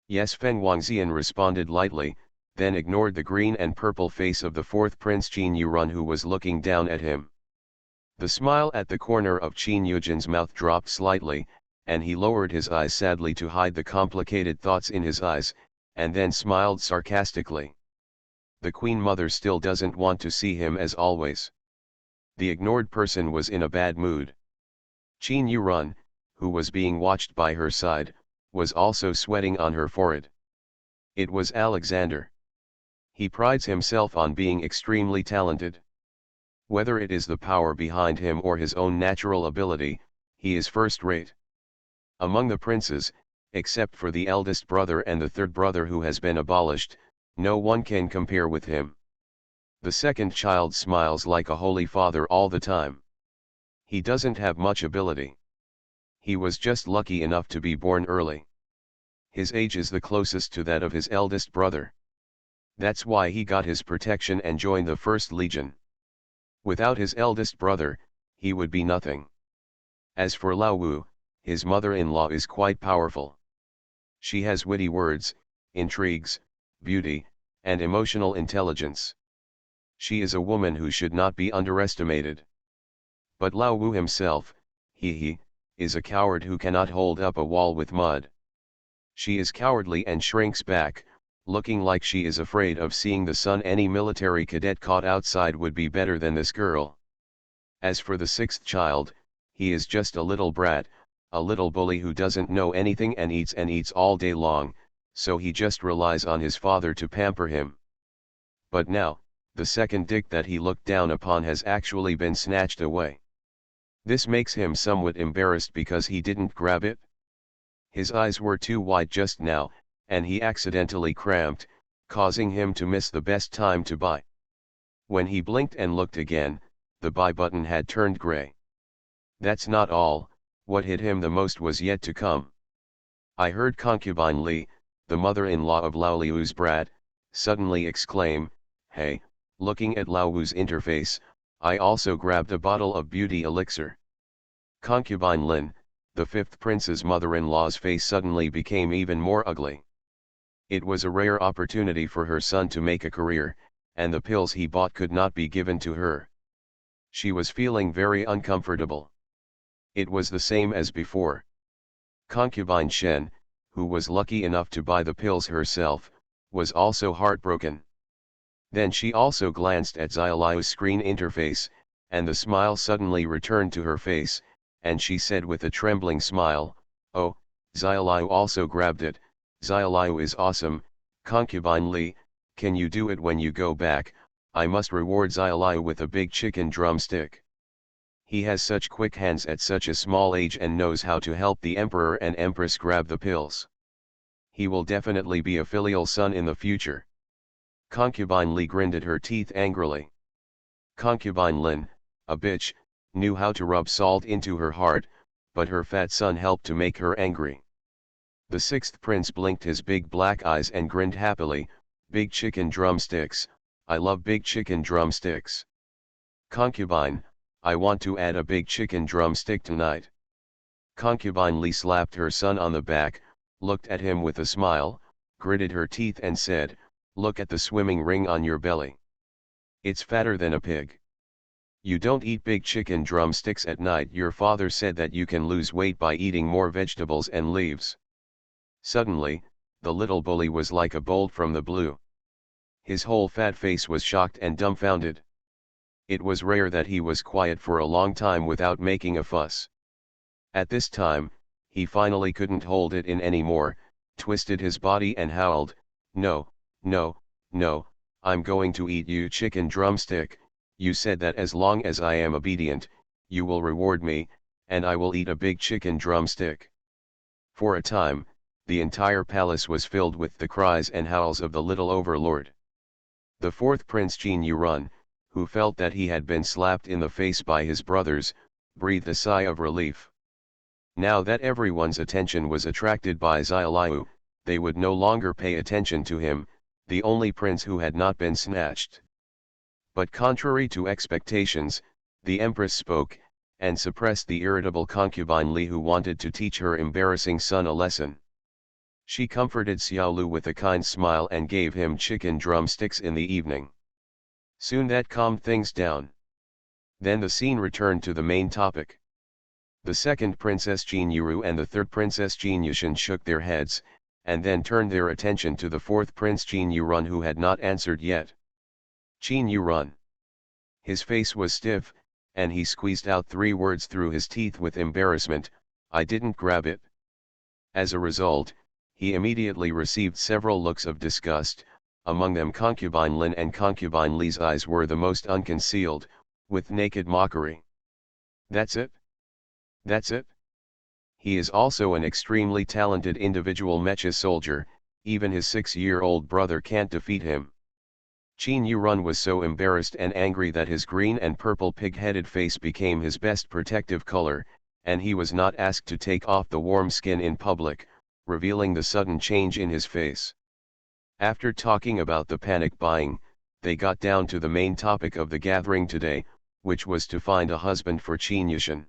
[SPEAKER 1] Yes, Fen Wangxian responded lightly, then ignored the green and purple face of the fourth prince Qin Yurun who was looking down at him. The smile at the corner of Qin Yujin's mouth dropped slightly, and he lowered his eyes sadly to hide the complicated thoughts in his eyes, and then smiled sarcastically. The Queen Mother still doesn't want to see him as always. The ignored person was in a bad mood. Qin Yurun, who was being watched by her side, was also sweating on her forehead. It was Alexander. He prides himself on being extremely talented. Whether it is the power behind him or his own natural ability, he is first-rate. Among the princes, except for the eldest brother and the third brother who has been abolished, no one can compare with him. The second child smiles like a holy father all the time. He doesn't have much ability. He was just lucky enough to be born early. His age is the closest to that of his eldest brother. That's why he got his protection and joined the First Legion. Without his eldest brother, he would be nothing. As for Lao Wu, his mother-in-law is quite powerful. She has witty words, intrigues, beauty, and emotional intelligence. She is a woman who should not be underestimated. But Lao Wu himself, he, is a coward who cannot hold up a wall with mud. She is cowardly and shrinks back, looking like she is afraid of seeing the sun. Any military cadet caught outside would be better than this girl. As for the sixth child, he is just a little brat, a little bully who doesn't know anything and eats all day long, so he just relies on his father to pamper him. But now, the second dick that he looked down upon has actually been snatched away. This makes him somewhat embarrassed because he didn't grab it. His eyes were too wide just now, and he accidentally cramped, causing him to miss the best time to buy. When he blinked and looked again, the buy button had turned gray. That's not all, what hit him the most was yet to come. I heard Concubine Li, the mother-in-law of Lao Liu's brat, suddenly exclaim, "Hey," looking at Lao Wu's interface. I also grabbed a bottle of beauty elixir. Concubine Lin, the fifth prince's mother-in-law's face suddenly became even more ugly. It was a rare opportunity for her son to make a career, and the pills he bought could not be given to her. She was feeling very uncomfortable. It was the same as before. Concubine Shen, who was lucky enough to buy the pills herself, was also heartbroken. Then she also glanced at Xiaoliu's screen interface, and the smile suddenly returned to her face, and she said with a trembling smile, "Oh, Xiaoliu also grabbed it. Xiaoliu is awesome. Concubine Li, can you do it when you go back? I must reward Xiaoliu with a big chicken drumstick. He has such quick hands at such a small age and knows how to help the emperor and empress grab the pills. He will definitely be a filial son in the future." Concubine Li grinned at her teeth angrily. Concubine Lin, a bitch, knew how to rub salt into her heart, but her fat son helped to make her angry. The sixth prince blinked his big black eyes and grinned happily, "Big chicken drumsticks, I love big chicken drumsticks. Concubine, I want to add a big chicken drumstick tonight." Concubine Li slapped her son on the back, looked at him with a smile, gritted her teeth and said, "Look at the swimming ring on your belly. It's fatter than a pig. You don't eat big chicken drumsticks at night. Your father said that you can lose weight by eating more vegetables and leaves." Suddenly, the little bully was like a bolt from the blue. His whole fat face was shocked and dumbfounded. It was rare that he was quiet for a long time without making a fuss. At this time, he finally couldn't hold it in anymore, twisted his body and howled, "No, no, no, I'm going to eat you chicken drumstick. You said that as long as I am obedient, you will reward me, and I will eat a big chicken drumstick." For a time, the entire palace was filled with the cries and howls of the little overlord. The fourth prince Jin Yurun, who felt that he had been slapped in the face by his brothers, breathed a sigh of relief. Now that everyone's attention was attracted by Xiaoliu, they would no longer pay attention to him, the only prince who had not been snatched. But contrary to expectations, the empress spoke, and suppressed the irritable concubine Li who wanted to teach her embarrassing son a lesson. She comforted Xiaolu with a kind smile and gave him chicken drumsticks in the evening. Soon that calmed things down. Then the scene returned to the main topic. The second Princess Jin Yuru and the third Princess Jin Yushin shook their heads, and then turned their attention to the fourth Prince Jin Yurun who had not answered yet. Jin Yurun. His face was stiff, and he squeezed out 3 words through his teeth with embarrassment, "I didn't grab it." As a result, he immediately received several looks of disgust, among them Concubine Lin and Concubine Li's eyes were the most unconcealed, with naked mockery. "That's it? That's it?" He is also an extremely talented individual mecha soldier, even his 6-year-old brother can't defeat him. Jin Yurun was so embarrassed and angry that his green and purple pig-headed face became his best protective color, and he was not asked to take off the warm skin in public, revealing the sudden change in his face. After talking about the panic buying, they got down to the main topic of the gathering today, which was to find a husband for Qin Yushin.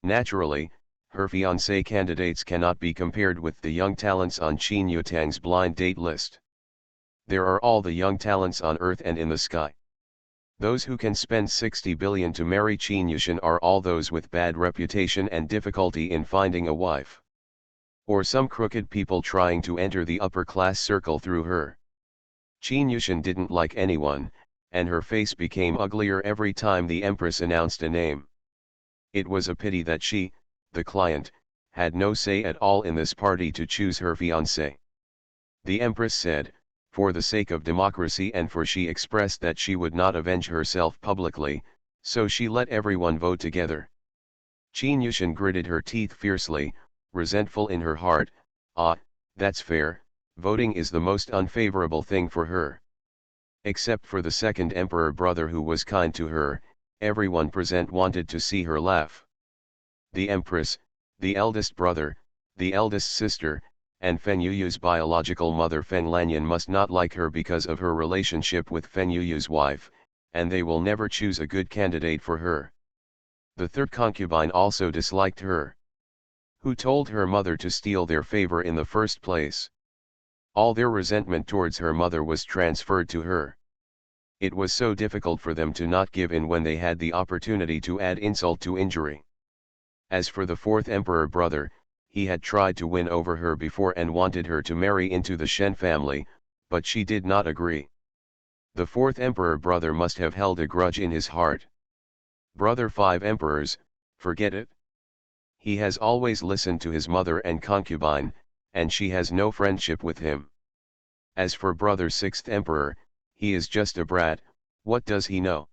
[SPEAKER 1] Naturally, her fiancé candidates cannot be compared with the young talents on Qin Yutang's blind date list. There are all the young talents on earth and in the sky. Those who can spend 60 billion to marry Qin Yushin are all those with bad reputation and difficulty in finding a wife. Or some crooked people trying to enter the upper class circle through her. Qin Yushin didn't like anyone, and her face became uglier every time the Empress announced a name. It was a pity that she, the client, had no say at all in this party to choose her fiancé. The Empress said, for the sake of democracy and for she expressed that she would not avenge herself publicly, so she let everyone vote together. Qin Yushin gritted her teeth fiercely, resentful in her heart. Ah, that's fair, voting is the most unfavorable thing for her. Except for the second emperor brother who was kind to her, everyone present wanted to see her laugh. The Empress, the eldest brother, the eldest sister, and Feng Yuyu's biological mother Feng Lanyan must not like her because of her relationship with Feng Yuyu's wife, and they will never choose a good candidate for her. The third concubine also disliked her. Who told her mother to steal their favor in the first place? All their resentment towards her mother was transferred to her. It was so difficult for them to not give in when they had the opportunity to add insult to injury. As for the fourth emperor brother, he had tried to win over her before and wanted her to marry into the Shen family, but she did not agree. The fourth emperor brother must have held a grudge in his heart. Brother five emperors, forget it. He has always listened to his mother and concubine, and she has no friendship with him. As for brother sixth emperor, he is just a brat, what does he know?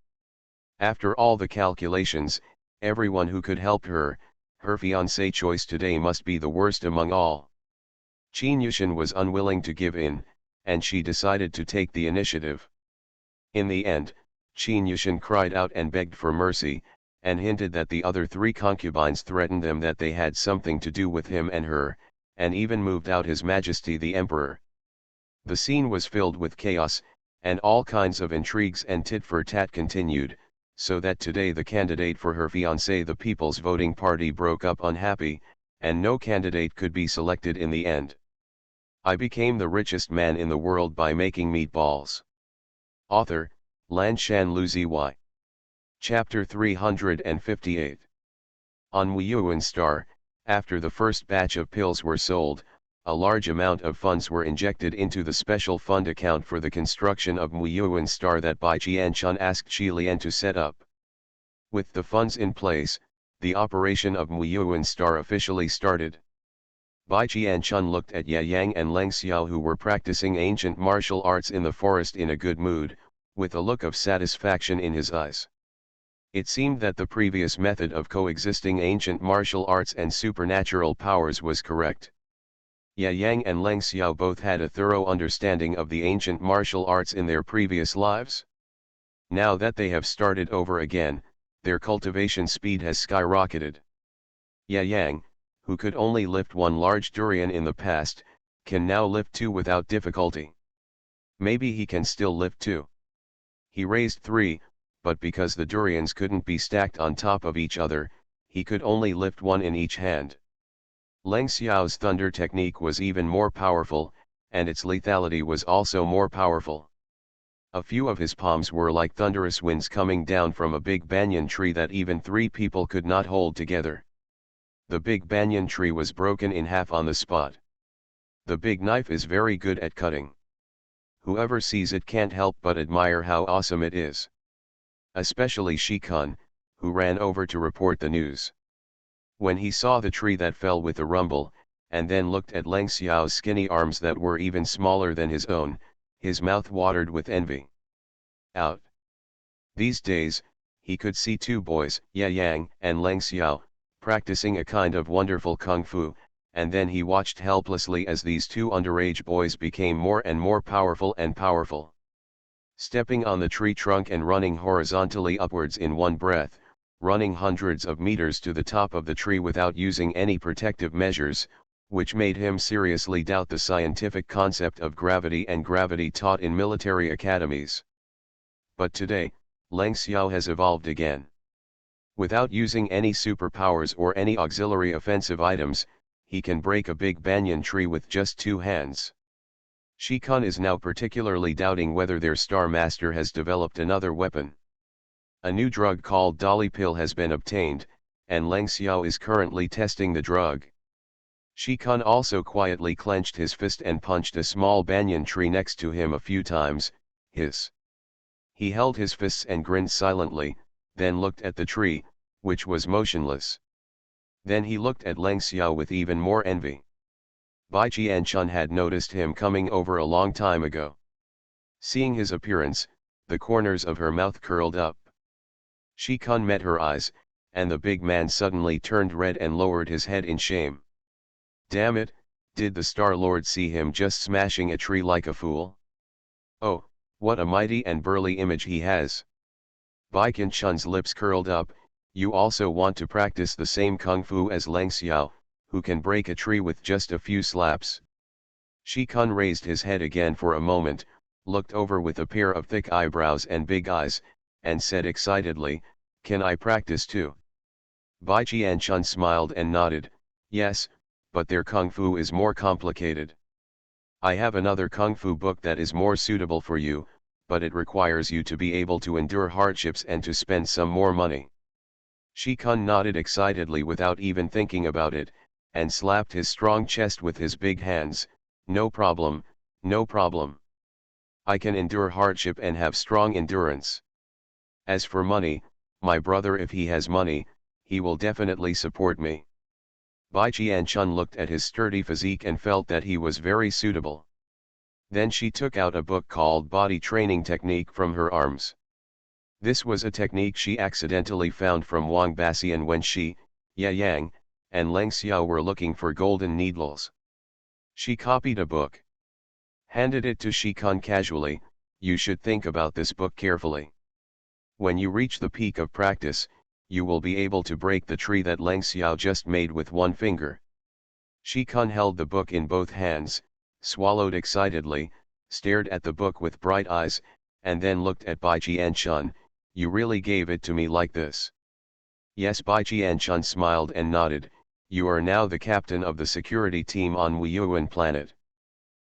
[SPEAKER 1] After all the calculations, everyone who could help her fiancé choice today must be the worst among all. Qin Yushin was unwilling to give in, and she decided to take the initiative. In the end, Qin Yushin cried out and begged for mercy, and hinted that the other three concubines threatened them that they had something to do with him and her, and even moved out His Majesty the Emperor. The scene was filled with chaos, and all kinds of intrigues and tit-for-tat continued, so that today the candidate for her fiancé the People's Voting Party broke up unhappy, and no candidate could be selected in the end. I became the richest man in the world by making meatballs. Author, Lanshan Luzi. Chapter 358. On Wuyuan Star, after the first batch of pills were sold, a large amount of funds were injected into the special fund account for the construction of Wuyuan Star that Bai Qianchun asked Xi Lian to set up. With the funds in place, the operation of Wuyuan Star officially started. Bai Qianchun looked at Ye Yang and Leng Xiao who were practicing ancient martial arts in the forest in a good mood, with a look of satisfaction in his eyes. It seemed that the previous method of coexisting ancient martial arts and supernatural powers was correct. Ye Yang and Leng Xiao both had a thorough understanding of the ancient martial arts in their previous lives. Now that they have started over again, their cultivation speed has skyrocketed. Ye Yang, who could only lift one large durian in the past, can now lift two without difficulty. Maybe he can still lift two. He raised three, but because the durians couldn't be stacked on top of each other, he could only lift one in each hand. Leng Xiao's thunder technique was even more powerful, and its lethality was also more powerful. A few of his palms were like thunderous winds coming down from a big banyan tree that even three people could not hold together. The big banyan tree was broken in half on the spot. The big knife is very good at cutting. Whoever sees it can't help but admire how awesome it is. Especially Shi Kun, who ran over to report the news. When he saw the tree that fell with a rumble, and then looked at Leng Xiao's skinny arms that were even smaller than his own, his mouth watered with envy. Out. These days, he could see two boys, Ye Yang and Leng Xiao, practicing a kind of wonderful kung fu, and then he watched helplessly as these two underage boys became more and more powerful and powerful. Stepping on the tree trunk and running horizontally upwards in one breath, running hundreds of meters to the top of the tree without using any protective measures, which made him seriously doubt the scientific concept of gravity and gravity taught in military academies. But today, Leng Xiao has evolved again. Without using any superpowers or any auxiliary offensive items, he can break a big banyan tree with just 2 hands. Shi Kun is now particularly doubting whether their Star Master has developed another weapon. A new drug called Dolly Pill has been obtained, and Leng Xiao is currently testing the drug. Shi Kun also quietly clenched his fist and punched a small banyan tree next to him a few times. He held his fists and grinned silently, then looked at the tree, which was motionless. Then he looked at Leng Xiao with even more envy. Bai Qianchun had noticed him coming over a long time ago. Seeing his appearance, the corners of her mouth curled up. Shi Kun met her eyes, and the big man suddenly turned red and lowered his head in shame. Damn it, did the Star Lord see him just smashing a tree like a fool? Oh, what a mighty and burly image he has. Bai Qianchun's lips curled up. You also want to practice the same kung fu as Leng Xiao, who can break a tree with just a few slaps. Shi Kun raised his head again for a moment, looked over with a pair of thick eyebrows and big eyes, and said excitedly, "Can I practice too?" Bai Qianchun smiled and nodded, "Yes, but their kung fu is more complicated. I have another kung fu book that is more suitable for you, but it requires you to be able to endure hardships and to spend some more money." Shi Kun nodded excitedly without even thinking about it, and slapped his strong chest with his big hands. "No problem, no problem. I can endure hardship and have strong endurance. As for money, my brother, if he has money, he will definitely support me." Bai Qianchun looked at his sturdy physique and felt that he was very suitable. Then she took out a book called Body Training Technique from her arms. This was a technique she accidentally found from Wang Baxian when she, Ye Yang, and Leng Xiao were looking for golden needles. She copied a book. Handed it to Shi Kun casually. "You should think about this book carefully. When you reach the peak of practice, you will be able to break the tree that Leng Xiao just made with one finger." Shi Kun held the book in both hands, swallowed excitedly, stared at the book with bright eyes, and then looked at Bai Qianchun. "You really gave it to me like this?" "Yes." Bai Qianchun smiled and nodded. "You are now the captain of the security team on Weiyuan planet.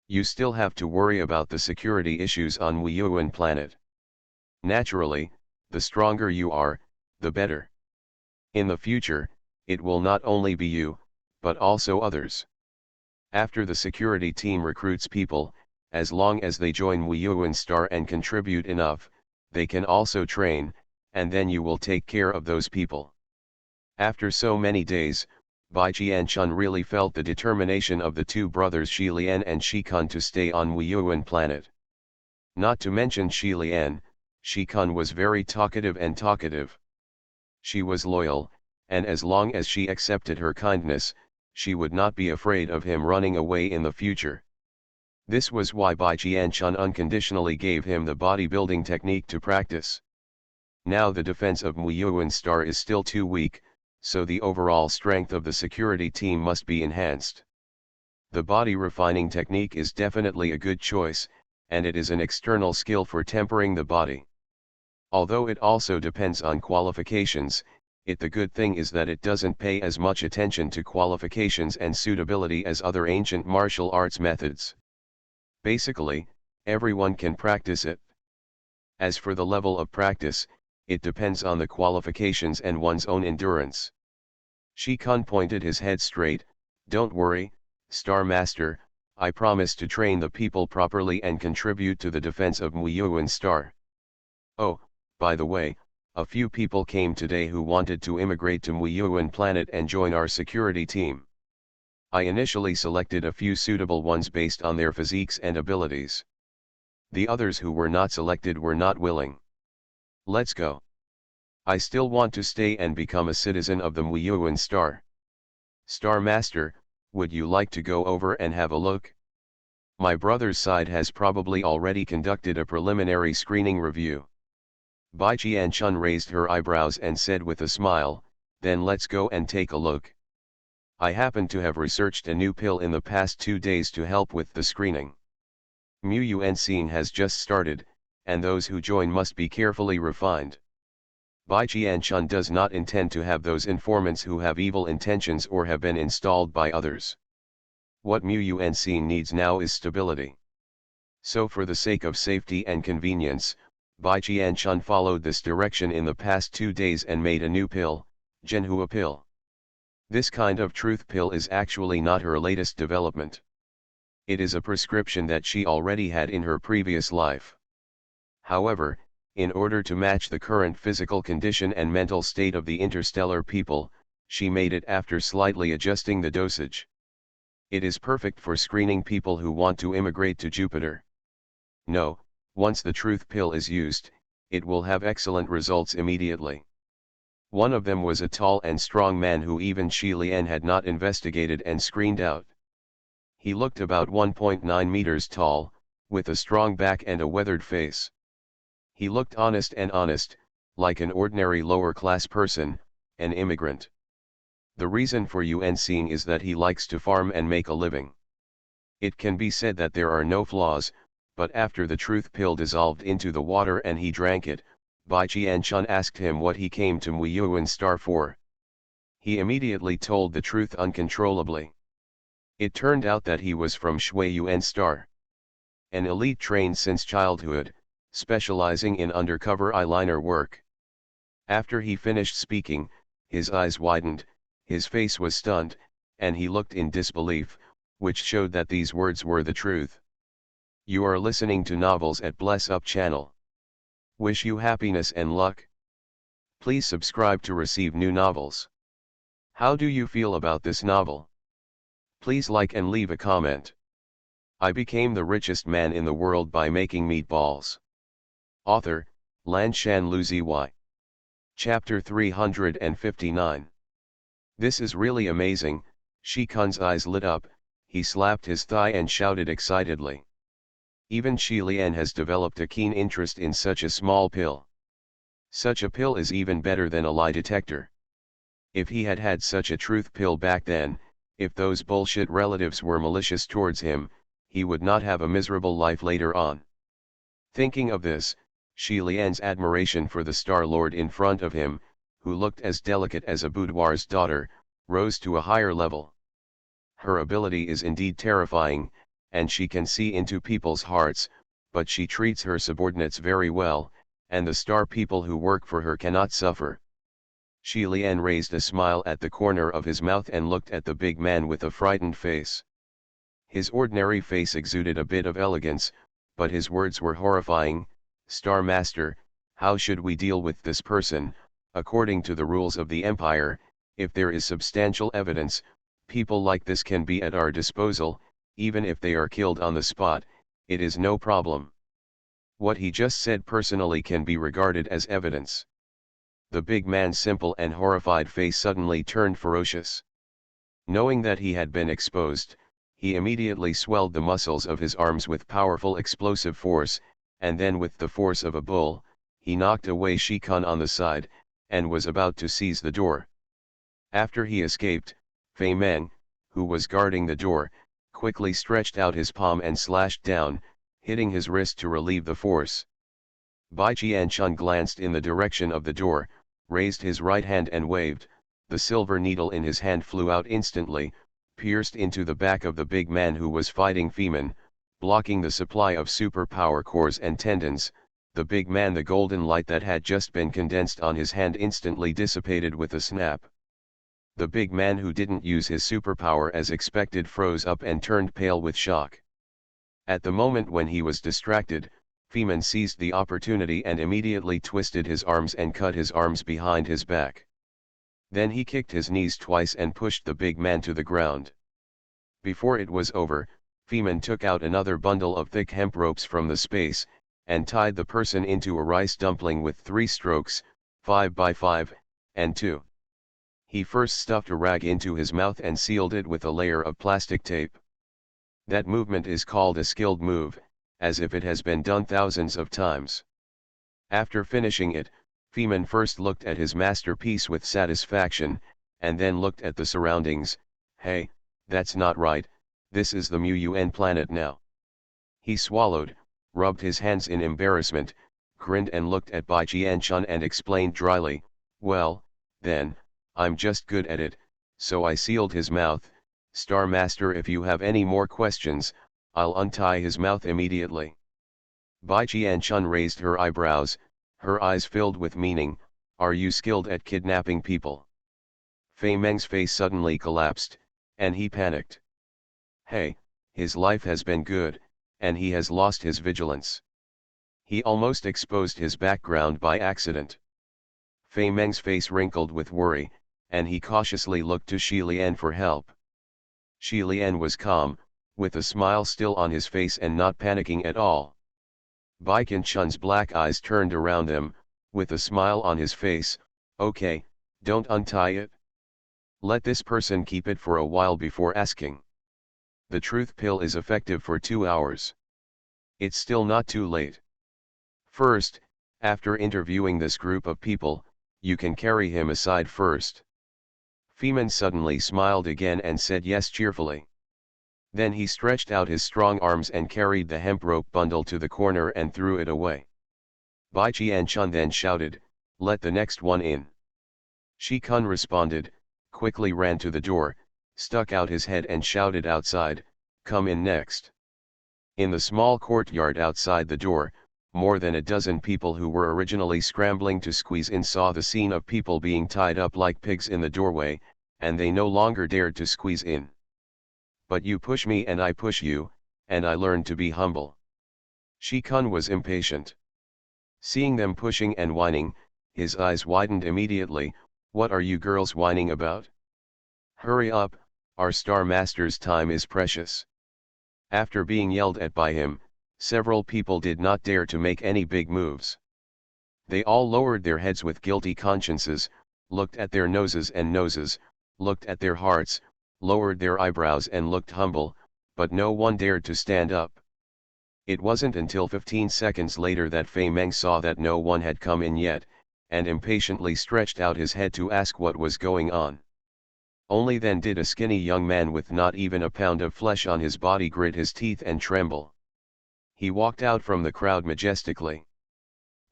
[SPEAKER 1] You still have to worry about the security issues on Weiyuan planet. Naturally, the stronger you are, the better. In the future, it will not only be you, but also others. After the security team recruits people, as long as they join Weiyuan Star and contribute enough, they can also train, and then you will take care of those people." After so many days, Bai Qianchun really felt the determination of the two brothers Shi Lian and Shi Kun to stay on Weiyuan planet. Not to mention Shi Lian, Shi Kun was very talkative and talkative. She was loyal, and as long as she accepted her kindness, she would not be afraid of him running away in the future. This was why Bai Qianchun unconditionally gave him the bodybuilding technique to practice. Now the defense of Weiyuan Star is still too weak, so the overall strength of the security team must be enhanced. The body refining technique is definitely a good choice, and it is an external skill for tempering the body. Although it also depends on qualifications, the good thing is that it doesn't pay as much attention to qualifications and suitability as other ancient martial arts methods. Basically, everyone can practice it. As for the level of practice, it depends on the qualifications and one's own endurance. Shi Kun pointed his head straight. "Don't worry, Star Master, I promise to train the people properly and contribute to the defense of Weiyuan Star. Oh, by the way, a few people came today who wanted to immigrate to Weiyuan planet and join our security team. I initially selected a few suitable ones based on their physiques and abilities. The others who were not selected were not willing. Let's go. I still want to stay and become a citizen of the Weiyuan Star. Star Master, would you like to go over and have a look? My brother's side has probably already conducted a preliminary screening review." Bai Qianchun raised her eyebrows and said with a smile, "Then let's go and take a look." I happen to have researched a new pill in the past 2 days to help with the screening. Scene has just started, and those who join must be carefully refined. Bai Jianchun does not intend to have those informants who have evil intentions or have been installed by others. What Scene needs now is stability. So for the sake of safety and convenience, Bai Jianchun followed this direction in the past 2 days and made a new pill, Zhenhua pill. This kind of truth pill is actually not her latest development. It is a prescription that she already had in her previous life. However, in order to match the current physical condition and mental state of the interstellar people, she made it after slightly adjusting the dosage. It is perfect for screening people who want to immigrate to Jupiter. No, once the truth pill is used, it will have excellent results immediately. One of them was a tall and strong man who even Shi Lian had not investigated and screened out. He looked about 1.9 meters tall, with a strong back and a weathered face. He looked honest, like an ordinary lower-class person, an immigrant. The reason for seeing is that he likes to farm and make a living. It can be said that there are no flaws, but after the truth pill dissolved into the water and he drank it, Bai Jianchun asked him what he came to Muiyuan Star for. He immediately told the truth uncontrollably. It turned out that he was from Shuiyuan Star. An elite trained since childhood, specializing in undercover eyeliner work. After he finished speaking, his eyes widened, his face was stunned, and he looked in disbelief, which showed that these words were the truth. You are listening to Novels at Bless Up channel. Wish you happiness and luck. Please subscribe to receive new novels. How do you feel about this novel? Please like and leave a comment. I became the richest man in the world by making meatballs. Author, Lanshan Luziy. Chapter 359. This is really amazing. Shi Kun's eyes lit up, he slapped his thigh and shouted excitedly. Even Shi Lian has developed a keen interest in such a small pill. Such a pill is even better than a lie detector. If he had had such a truth pill back then, if those bullshit relatives were malicious towards him, he would not have a miserable life later on. Thinking of this, Shi Lian's admiration for the Star Lord in front of him, who looked as delicate as a boudoir's daughter, rose to a higher level. Her ability is indeed terrifying, and she can see into people's hearts, but she treats her subordinates very well, and the star people who work for her cannot suffer. Shi Lian raised a smile at the corner of his mouth and looked at the big man with a frightened face. His ordinary face exuded a bit of elegance, but his words were horrifying. Star Master, how should we deal with this person? According to the rules of the Empire, if there is substantial evidence, people like this can be at our disposal. Even if they are killed on the spot, it is no problem. What he just said personally can be regarded as evidence. The big man's simple and horrified face suddenly turned ferocious. Knowing that he had been exposed, he immediately swelled the muscles of his arms with powerful explosive force, and then with the force of a bull, he knocked away Shi Kun on the side, and was about to seize the door. After he escaped, Fei Meng, who was guarding the door, quickly stretched out his palm and slashed down, hitting his wrist to relieve the force. Bai Jianchun glanced in the direction of the door, raised his right hand and waved. The silver needle in his hand flew out instantly, pierced into the back of the big man who was fighting Feman, blocking the supply of superpower cores and tendons. The big man, the golden light that had just been condensed on his hand instantly dissipated with a snap. The big man, who didn't use his superpower as expected, froze up and turned pale with shock. At the moment when he was distracted, Feman seized the opportunity and immediately twisted his arms and cut his arms behind his back. Then he kicked his knees twice and pushed the big man to the ground. Before it was over, Feman took out another bundle of thick hemp ropes from the space, and tied the person into a rice dumpling with 3 strokes, 5 by 5, and 2. He first stuffed a rag into his mouth and sealed it with a layer of plastic tape. That movement is called a skilled move, as if it has been done thousands of times. After finishing it, Feman first looked at his masterpiece with satisfaction, and then looked at the surroundings, Hey, that's not right, this is the Mu planet now. He swallowed, rubbed his hands in embarrassment, grinned and looked at Bai Jianchun and explained dryly, well, then, I'm just good at it, so I sealed his mouth. Star Master, if you have any more questions, I'll untie his mouth immediately. Bai Jianchun raised her eyebrows, her eyes filled with meaning. Are you skilled at kidnapping people? Fei Meng's face suddenly collapsed, and he panicked. Hey, his life has been good, and he has lost his vigilance. He almost exposed his background by accident. Fei Meng's face wrinkled with worry, and he cautiously looked to Shi Lian for help. Shi Lian was calm, with a smile still on his face and not panicking at all. Bai Qianchun's black eyes turned around them, with a smile on his face. Okay, don't untie it. Let this person keep it for a while before asking. The truth pill is effective for 2 hours. It's still not too late. First, after interviewing this group of people, you can carry him aside first. Feman suddenly smiled again and said yes cheerfully. Then he stretched out his strong arms and carried the hemp rope bundle to the corner and threw it away. Bai Qianchun then shouted, let the next one in. Shi Kun responded, quickly ran to the door, stuck out his head and shouted outside, come in next. In the small courtyard outside the door, more than a dozen people who were originally scrambling to squeeze in saw the scene of people being tied up like pigs in the doorway, and they no longer dared to squeeze in. But you push me and I push you, and I learned to be humble. Shi Kun was impatient. Seeing them pushing and whining, his eyes widened immediately. What are you girls whining about? Hurry up, our Star Master's time is precious. After being yelled at by him, several people did not dare to make any big moves. They all lowered their heads with guilty consciences, looked at their noses and noses, looked at their hearts, lowered their eyebrows and looked humble, but no one dared to stand up. It wasn't until 15 seconds later that Fei Meng saw that no one had come in yet, and impatiently stretched out his head to ask what was going on. Only then did a skinny young man with not even a pound of flesh on his body grit his teeth and tremble. He walked out from the crowd majestically.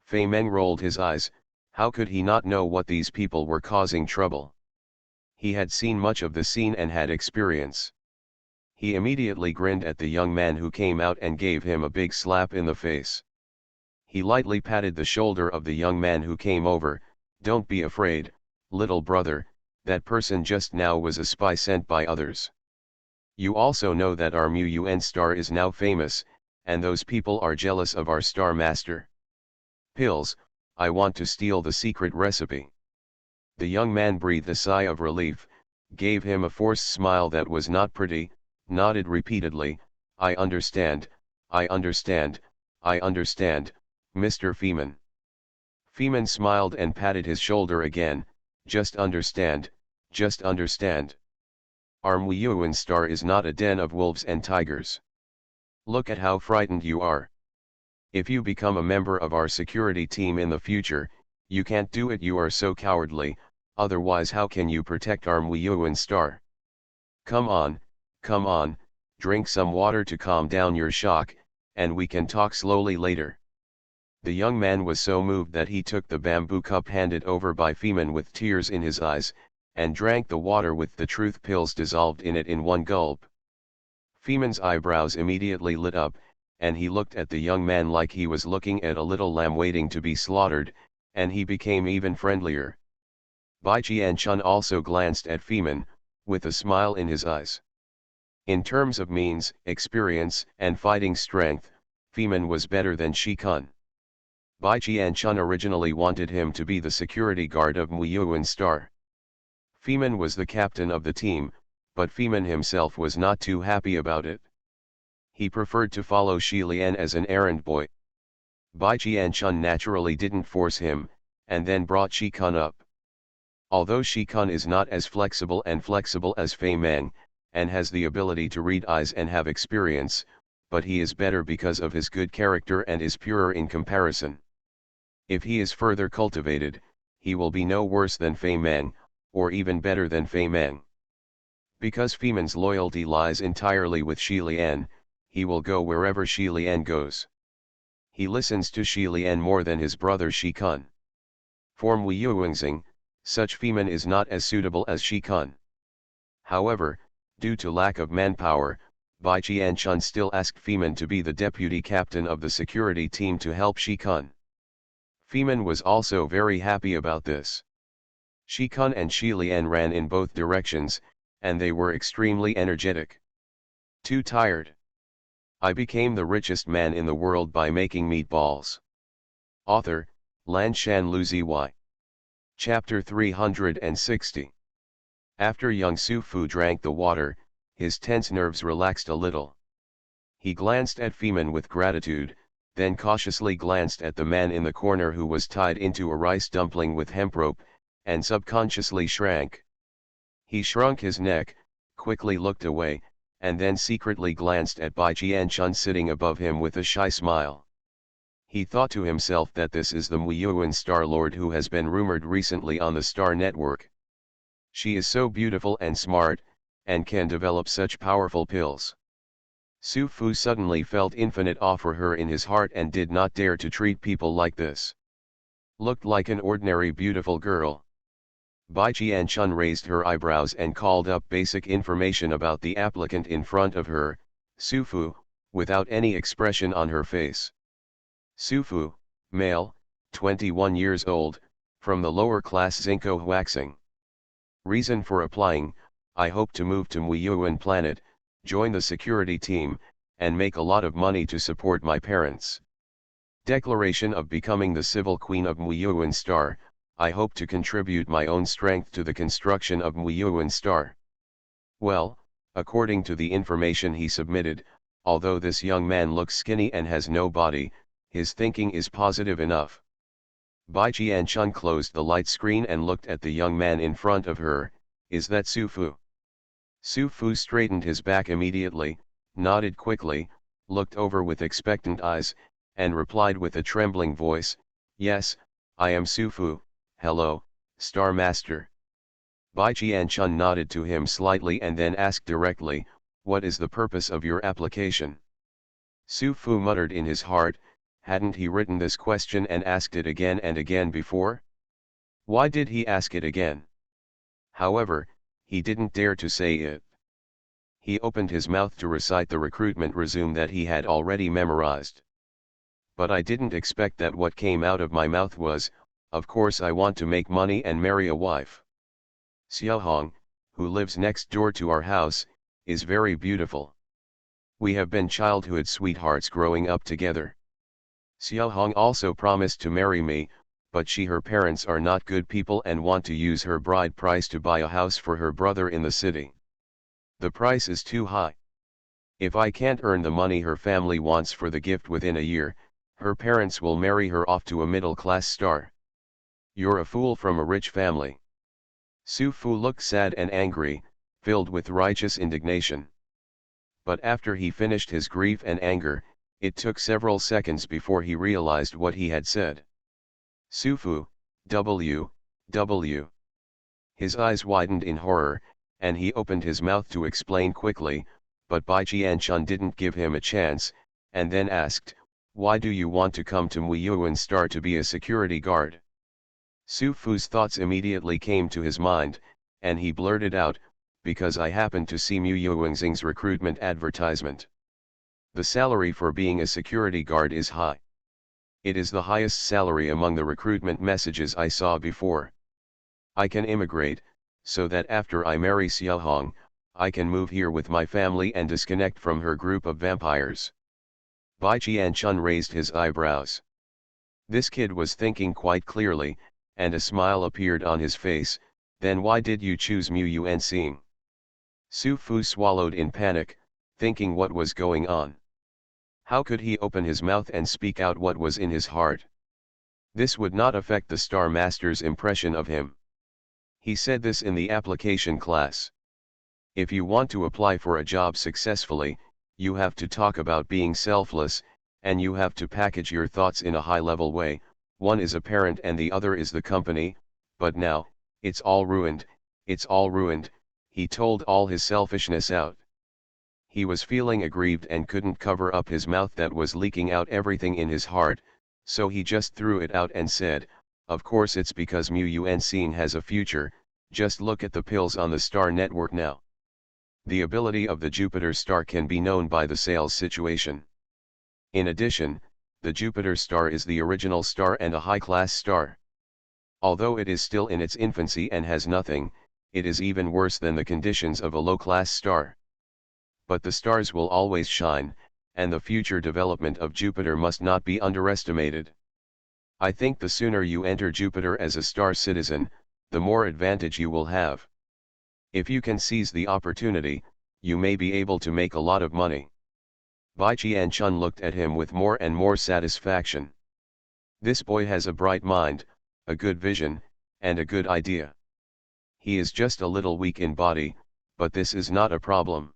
[SPEAKER 1] Fei Meng rolled his eyes. How could he not know what these people were causing trouble? He had seen much of the scene and had experience. He immediately grinned at the young man who came out and gave him a big slap in the face. He lightly patted the shoulder of the young man who came over. Don't be afraid, little brother, that person just now was a spy sent by others. You also know that our Mu star is now famous, and those people are jealous of our Star Master. Pills, I want to steal the secret recipe. The young man breathed a sigh of relief, gave him a forced smile that was not pretty, nodded repeatedly, I understand, I understand, I understand, Mr. Feman. Feman smiled and patted his shoulder again, just understand, just understand. Our Mu star is not a den of wolves and tigers. Look at how frightened you are. If you become a member of our security team in the future, you can't do it, you are so cowardly, otherwise how can you protect our Mu star? Come on, drink some water to calm down your shock, and we can talk slowly later. The young man was so moved that he took the bamboo cup handed over by Feman with tears in his eyes, and drank the water with the truth pills dissolved in it in one gulp. Feman's eyebrows immediately lit up, and he looked at the young man like he was looking at a little lamb waiting to be slaughtered, and he became even friendlier. Bai Qianchun also glanced at Feman, with a smile in his eyes. In terms of means, experience, and fighting strength, Feman was better than Shi Kun. Bai Qianchun originally wanted him to be the security guard of Mu star. Feman was the captain of the team, but Feman himself was not too happy about it. He preferred to follow Shi Lian as an errand boy. Bai Qianchun naturally didn't force him, and then brought Shi Kun up. Although Shi Kun is not as flexible as Fei Meng, and has the ability to read eyes and have experience, but he is better because of his good character and is purer in comparison. If he is further cultivated, he will be no worse than Fei Meng, or even better than Fei Meng. Because Feman's loyalty lies entirely with Shi Lian, he will go wherever Shi Lian goes. He listens to Shi Lian more than his brother Shi Kun. For Mui Yuanxing, such Feman is not as suitable as Shi Kun. However, due to lack of manpower, Bai Qianchun still asked Feman to be the deputy captain of the security team to help Shi Kun. Feman was also very happy about this. Shi Kun and Shi Lian ran in both directions, and they were extremely energetic. Too tired. I became the richest man in the world by making meatballs. Author, Lan Shan Luzi. Chapter 360. After young Su Fu drank the water, his tense nerves relaxed a little. He glanced at Feman with gratitude, then cautiously glanced at the man in the corner who was tied into a rice dumpling with hemp rope, and subconsciously shrank. He shrunk his neck, quickly looked away, and then secretly glanced at Bai Qianchun sitting above him with a shy smile. He thought to himself that this is the Muyuan Star Lord who has been rumored recently on the Star Network. She is so beautiful and smart, and can develop such powerful pills. Su Fu suddenly felt infinite awe for her in his heart and did not dare to treat people like this. Looked like an ordinary beautiful girl. Bai Qianchun raised her eyebrows and called up basic information about the applicant in front of her, Su Fu, without any expression on her face. Su Fu, male, 21 years old, from the lower class Zinko Huaxing. Reason for applying: I hope to move to Muyuan planet, join the security team, and make a lot of money to support my parents. Declaration of becoming the civil queen of Muyuan Star: I hope to contribute my own strength to the construction of Muyuan Star. Well, according to the information he submitted, although this young man looks skinny and has no body, his thinking is positive enough. Bai Qianchun closed the light screen and looked at the young man in front of her. Is that Su Fu? Su Fu straightened his back immediately, nodded quickly, looked over with expectant eyes, and replied with a trembling voice, Yes, I am Su Fu. Hello, Star Master. Bai Qianchun nodded to him slightly and then asked directly, What is the purpose of your application? Su Fu muttered in his heart, hadn't he written this question and asked it again and again before? Why did he ask it again? However, he didn't dare to say it. He opened his mouth to recite the recruitment resume that he had already memorized. But I didn't expect that what came out of my mouth was, of course I want to make money and marry a wife. Xiaohong, who lives next door to our house, is very beautiful. We have been childhood sweethearts growing up together. Xiaohong also promised to marry me, but her parents are not good people and want to use her bride price to buy a house for her brother in the city. The price is too high. If I can't earn the money her family wants for the gift within a year, her parents will marry her off to a middle-class star. You're a fool from a rich family. Su Fu looked sad and angry, filled with righteous indignation. But after he finished his grief and anger, it took several seconds before he realized what he had said. Su Fu, W. His eyes widened in horror, and he opened his mouth to explain quickly, but Bai Qianchun didn't give him a chance, and then asked, Why do you want to come to Muyuan Star to be a security guard? Su Fu's thoughts immediately came to his mind, and he blurted out, Because I happened to see Mu Yuanxing's recruitment advertisement. The salary for being a security guard is high. It is the highest salary among the recruitment messages I saw before. I can immigrate, so that after I marry Xiaohong, I can move here with my family and disconnect from her group of vampires. Bai Qianchun raised his eyebrows. This kid was thinking quite clearly, and a smile appeared on his face. Then why did you choose Mu Yuanxing? Su Fu swallowed in panic, thinking what was going on. How could he open his mouth and speak out what was in his heart? This would not affect the Star Master's impression of him. He said this in the application class. If you want to apply for a job successfully, you have to talk about being selfless, and you have to package your thoughts in a high-level way. One is apparent and the other is the company, but now, it's all ruined, He told all his selfishness out. He was feeling aggrieved and couldn't cover up his mouth that was leaking out everything in his heart, so he just threw it out and said, of course it's because Mu-Un has a future, just look at the pills on the star network now. The ability of the Jupiter star can be known by the sales situation. In addition, the Jupiter star is the original star and a high-class star. Although it is still in its infancy and has nothing, it is even worse than the conditions of a low-class star. But the stars will always shine, and the future development of Jupiter must not be underestimated. I think the sooner you enter Jupiter as a star citizen, the more advantage you will have. If you can seize the opportunity, you may be able to make a lot of money. Bai Qian-chun looked at him with more and more satisfaction. This boy has a bright mind, a good vision, and a good idea. He is just a little weak in body, but this is not a problem.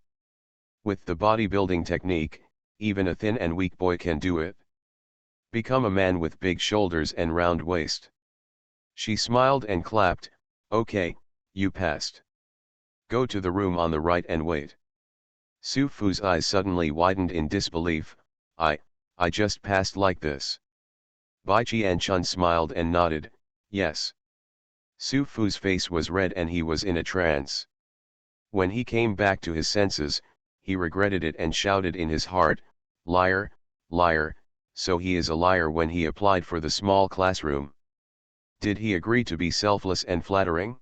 [SPEAKER 1] With the bodybuilding technique, even a thin and weak boy can do it. Become a man with big shoulders and round waist. She smiled and clapped, okay, you passed. Go to the room on the right and wait. Su Fu's eyes suddenly widened in disbelief. I just passed like this. Bai Qian-chun smiled and nodded, yes. Su Fu's face was red and he was in a trance. When he came back to his senses, he regretted it and shouted in his heart, liar, liar, so he is a liar when he applied for the small classroom. Did he agree to be selfless and flattering?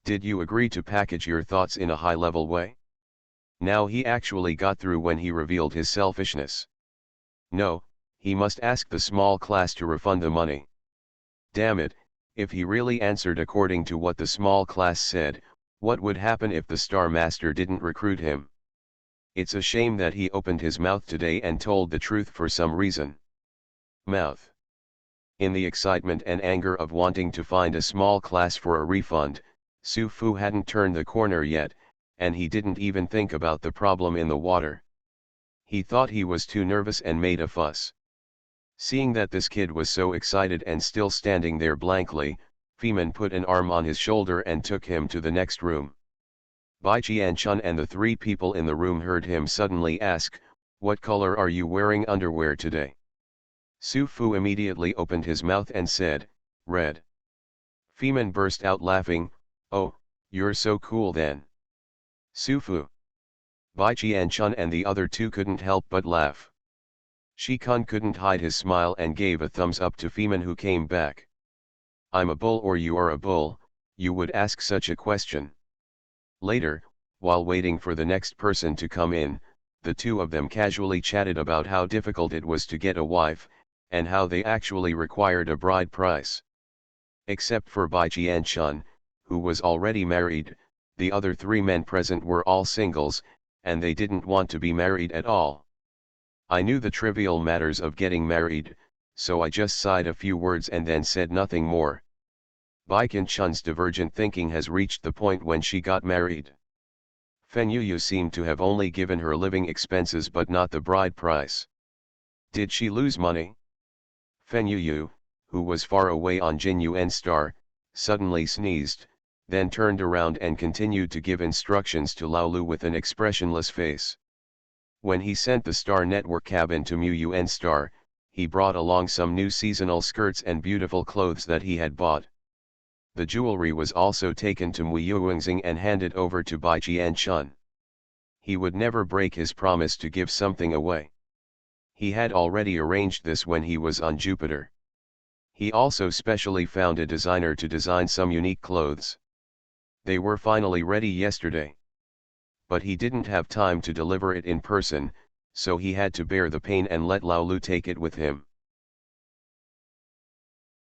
[SPEAKER 1] Did you agree to package your thoughts in a high-level way? Now he actually got through when he revealed his selfishness. No, he must ask the small class to refund the money. Damn it, if he really answered according to what the small class said, what would happen if the Star Master didn't recruit him? It's a shame that he opened his mouth today and told the truth for some reason. Mouth. In the excitement and anger of wanting to find a small class for a refund, Su Fu hadn't turned the corner yet, and he didn't even think about the problem in the water. He thought he was too nervous and made a fuss. Seeing that this kid was so excited and still standing there blankly, Feman put an arm on his shoulder and took him to the next room. Bai Qian-chun and the three people in the room heard him suddenly ask, what color are you wearing underwear today? Su Fu immediately opened his mouth and said, red. Feman burst out laughing, oh, you're so cool then. Su Fu. Bai Qian-chun and the other two couldn't help but laugh. Shi-kun couldn't hide his smile and gave a thumbs up to Feman, who came back. I'm a bull or you are a bull, you would ask such a question. Later, while waiting for the next person to come in, the two of them casually chatted about how difficult it was to get a wife, and how they actually required a bride price. Except for Bai Qian-chun, who was already married, the other three men present were all singles, and they didn't want to be married at all. I knew the trivial matters of getting married, so I just sighed a few words and then said nothing more. Bai Qian-chun's divergent thinking has reached the point when she got married. Fen Yuyu seemed to have only given her living expenses but not the bride price. Did she lose money? Fen Yuyu, who was far away on Jin Yuan star, suddenly sneezed, then turned around and continued to give instructions to Lao Lu with an expressionless face. When he sent the Star Network cabin to Mu-Un Star, he brought along some new seasonal skirts and beautiful clothes that he had bought. The jewelry was also taken to Mu-Yuengxing and handed over to Bai Qian-chun. He would never break his promise to give something away. He had already arranged this when he was on Jupiter. He also specially found a designer to design some unique clothes. They were finally ready yesterday. But he didn't have time to deliver it in person, so he had to bear the pain and let Lao Lu take it with him.